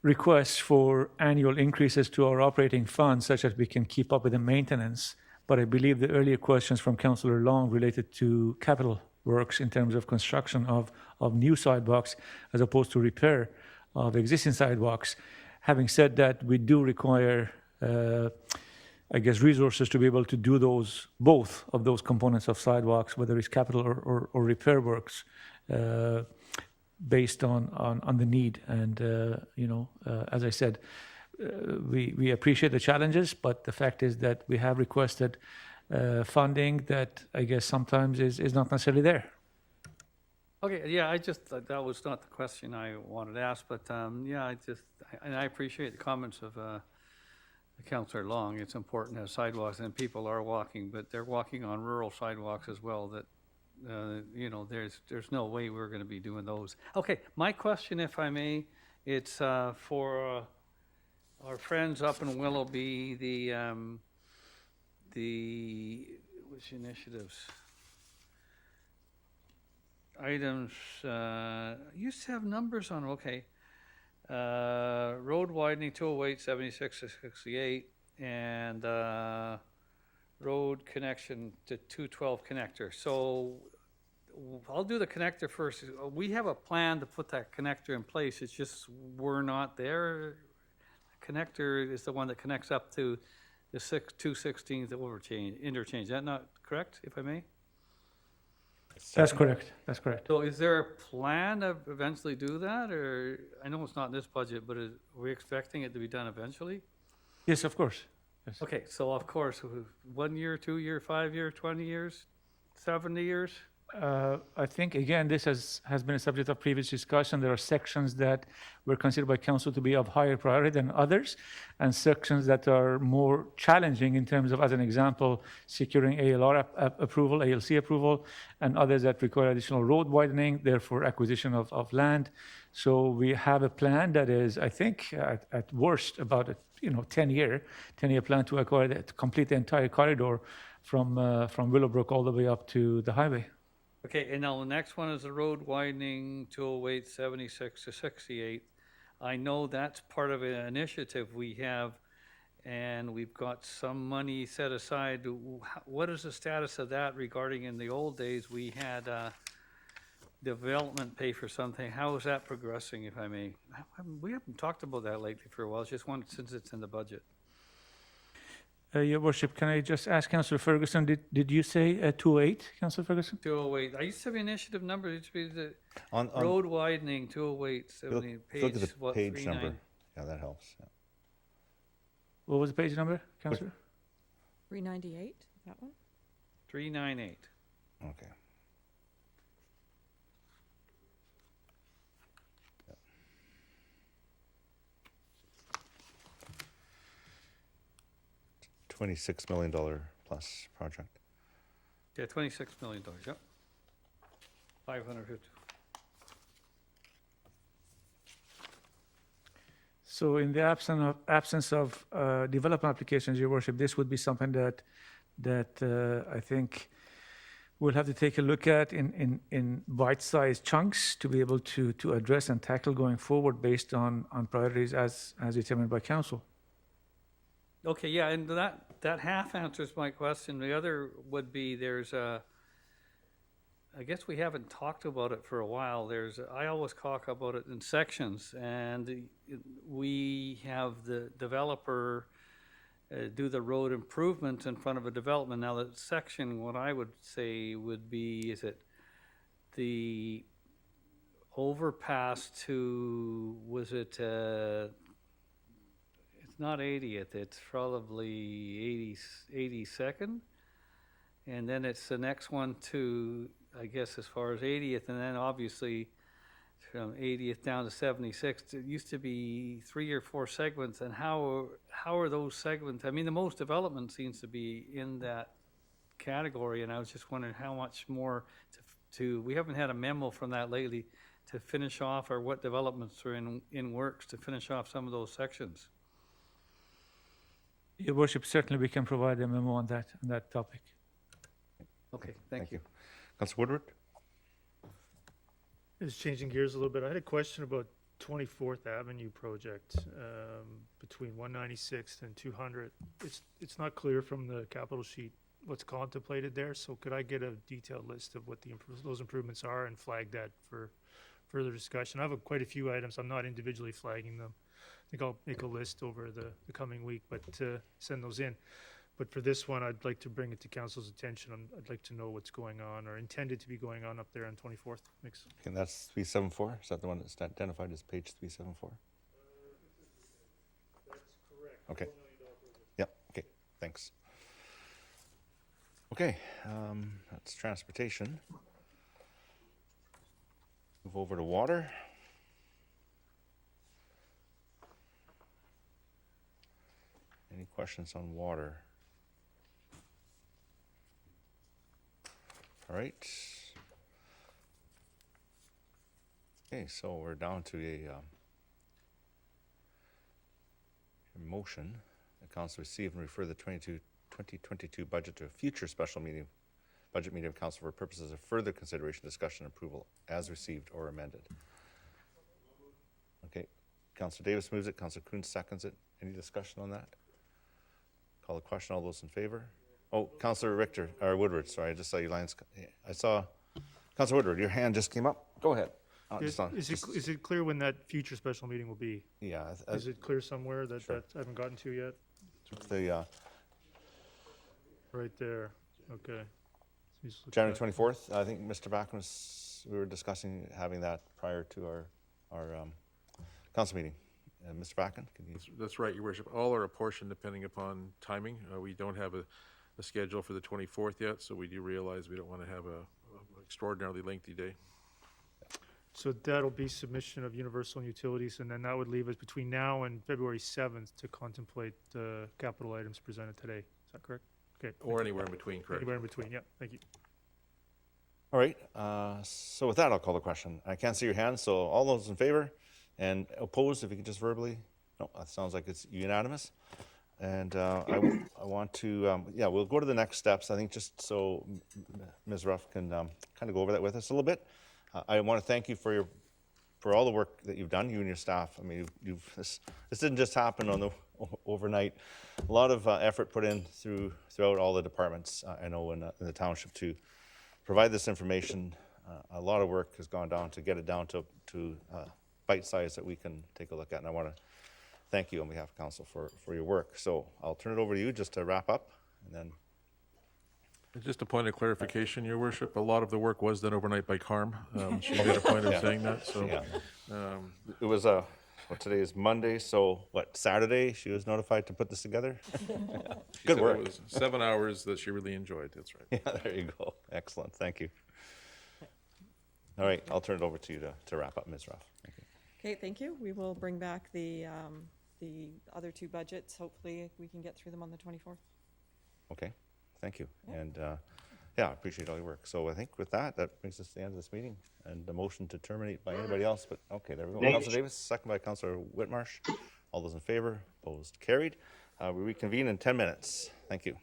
Speaker 7: requests for annual increases to our operating funds such that we can keep up with the maintenance. But I believe the earlier questions from Councillor Long related to capital works in terms of construction of new sidewalks as opposed to repair of existing sidewalks. Having said that, we do require, I guess, resources to be able to do both of those components of sidewalks, whether it's capital or repair works, based on the need. And as I said, we appreciate the challenges, but the fact is that we have requested funding that I guess sometimes is not necessarily there.
Speaker 9: Okay, yeah, that was not the question I wanted to ask, but I appreciate the comments of Councillor Long. It's important to have sidewalks, and people are walking, but they're walking on rural sidewalks as well that there's no way we're going to be doing those. Okay, my question, if I may, it's for our friends up in Willoughby, which initiatives? Items, used to have numbers on, okay. Road widening 208, 76 to 68, and road connection to 212 connector. So I'll do the connector first. We have a plan to put that connector in place. It's just we're not there. Connector is the one that connects up to the 216th interchange. Is that not correct, if I may?
Speaker 7: That's correct. That's correct.
Speaker 9: So is there a plan to eventually do that, or, I know it's not in this budget, but are we expecting it to be done eventually?
Speaker 7: Yes, of course. Yes.
Speaker 9: Okay, so of course, 1 year, 2 year, 5 year, 20 years, 70 years?
Speaker 7: I think, again, this has been a subject of previous discussion. There are sections that were considered by council to be of higher priority than others, and sections that are more challenging in terms of, as an example, securing ALR approval, ALC approval, and others that require additional road widening, therefore acquisition of land. So we have a plan that is, I think, at worst, about a 10-year plan to acquire, to complete the entire corridor from Willowbrook all the way up to the highway.
Speaker 9: Okay, and now the next one is the road widening 208, 76 to 68. I know that's part of an initiative we have, and we've got some money set aside. What is the status of that regarding, in the old days, we had development pay for something? How is that progressing, if I may? We haven't talked about that lately for a while. It's just one since it's in the budget.
Speaker 7: Your Worship, can I just ask Councillor Ferguson, did you say 208, Councillor Ferguson?
Speaker 9: 208. I used to have initiative number. It used to be the
Speaker 2: On
Speaker 9: road widening 208, 70, page,
Speaker 2: look at the
Speaker 9: what,
Speaker 2: page
Speaker 9: 39?
Speaker 2: number. Yeah, that helps. Yeah.
Speaker 7: What was the page number, Councillor?
Speaker 6: 398, that one?
Speaker 9: 398.
Speaker 2: Okay. $26 million plus project.
Speaker 9: Yeah, $26 million, yep. 550.
Speaker 7: So in the absence of development applications, Your Worship, this would be something that I think we'll have to take a look at in bite-sized chunks to be able to address and tackle going forward based on priorities as determined by council.
Speaker 9: Okay, yeah, and that half answers my question. The other would be I guess we haven't talked about it for a while. I always talk about it in sections, and we have the developer do the road improvements in front of a development. Now, the section, what I would say would be, is it the overpass to, it's not 80th, it's probably 82nd. And then it's the next one to, I guess, as far as 80th, and then obviously from 80th down to 76th. It used to be 3 or 4 segments, and how are those segments? I mean, the most development seems to be in that category, and I was just wondering how much more we haven't had a memo from that lately to finish off, or what developments are in works to finish off some of those sections.
Speaker 7: Your Worship, certainly we can provide a memo on that topic.
Speaker 9: Okay, thank you.
Speaker 2: Councilor Woodward?
Speaker 10: Just changing gears a little bit, I had a question about 24th Avenue project between 196th and 200. It's not clear from the capital sheet what's contemplated there, so could I get a detailed list of what those improvements are and flag that for further discussion? I have quite a few items. I'm not individually flagging them. I think I'll make a list over the coming week, but send those in. But for this one, I'd like to bring it to council's attention. I'd like to know what's going on or intended to be going on up there on 24th. Thanks.
Speaker 2: Okay, that's 374. Is that the one that's identified as page 374?
Speaker 10: That's correct.
Speaker 2: Okay. Yep. Okay. Thanks. Okay. That's transportation. Move over to water. Any questions on water? All right. Okay, so we're down to a motion. The council receive and refer the 2022 budget to a future special budget meeting of council for purposes of further consideration, discussion, and approval as received or amended. Okay, Councilor Davis moves it. Councilor Kuhn seconds it. Any discussion on that? Call the question. All those in favor? Oh, Councilor Woodward, sorry, I just saw your lines. I saw Councilor Woodward, your hand just came up. Go ahead.
Speaker 10: Is it clear when that future special meeting will be?
Speaker 2: Yeah.
Speaker 10: Is it clear somewhere that,
Speaker 2: Sure.
Speaker 10: that I haven't gotten to yet?
Speaker 2: The
Speaker 10: Right there, okay. Let me just look
Speaker 2: January
Speaker 10: back.
Speaker 2: 24th, I think Mr. Backen we were discussing having that prior to our council meeting. Mr. Backen, can you?
Speaker 5: That's right, Your Worship. All are apportioned depending upon timing. We don't have a schedule for the 24th yet, so we do realize we don't want to have a extraordinarily lengthy day.
Speaker 10: So that'll be submission of universal and utilities, and then that would leave us between now and February 7th to contemplate the capital items presented today. Is that correct? Okay.
Speaker 5: Or anywhere in between, correct?
Speaker 10: Anywhere in between, yeah, thank you.
Speaker 2: All right, so with that, I'll call the question. I can't see your hands, so all those in favor and opposed, if you could just verbally, no, that sounds like it's unanimous. And I want to, yeah, we'll go to the next steps. I think just so Ms. Ruff can kind of go over that with us a little bit. I want to thank you for all the work that you've done, you and your staff. I mean, this didn't just happen on the overnight. A lot of effort put in throughout all the departments, I know, in the township to provide this information. A lot of work has gone down to get it down to bite size that we can take a look at. And I want to thank you on behalf of council for your work. So I'll turn it over to you just to wrap up, and then.
Speaker 5: Just a point of clarification, Your Worship, a lot of the work was done overnight by Carm. She made a point of saying that, so.
Speaker 2: Yeah. It was well, today is Monday, so what, Saturday she was notified to put this together?
Speaker 5: She
Speaker 2: Good
Speaker 5: said
Speaker 2: work.
Speaker 5: It was 7 hours that she really enjoyed, that's right.
Speaker 2: Yeah, there you go. Excellent, thank you. All right, I'll turn it over to you to wrap up, Ms. Ruff. Thank you.
Speaker 6: Okay, thank you. We will bring back the other two budgets. Hopefully, we can get through them on the 24th.
Speaker 2: Okay, thank you. And yeah, I appreciate all your work. So I think with that brings us to the end of this meeting. And the motion to terminate by anybody else, but okay, there we go.
Speaker 4: Thank
Speaker 2: Councilor Davis, second by Councilor Whitmarsh. All those in favor, opposed, carried. We reconvene in 10 minutes. Thank you.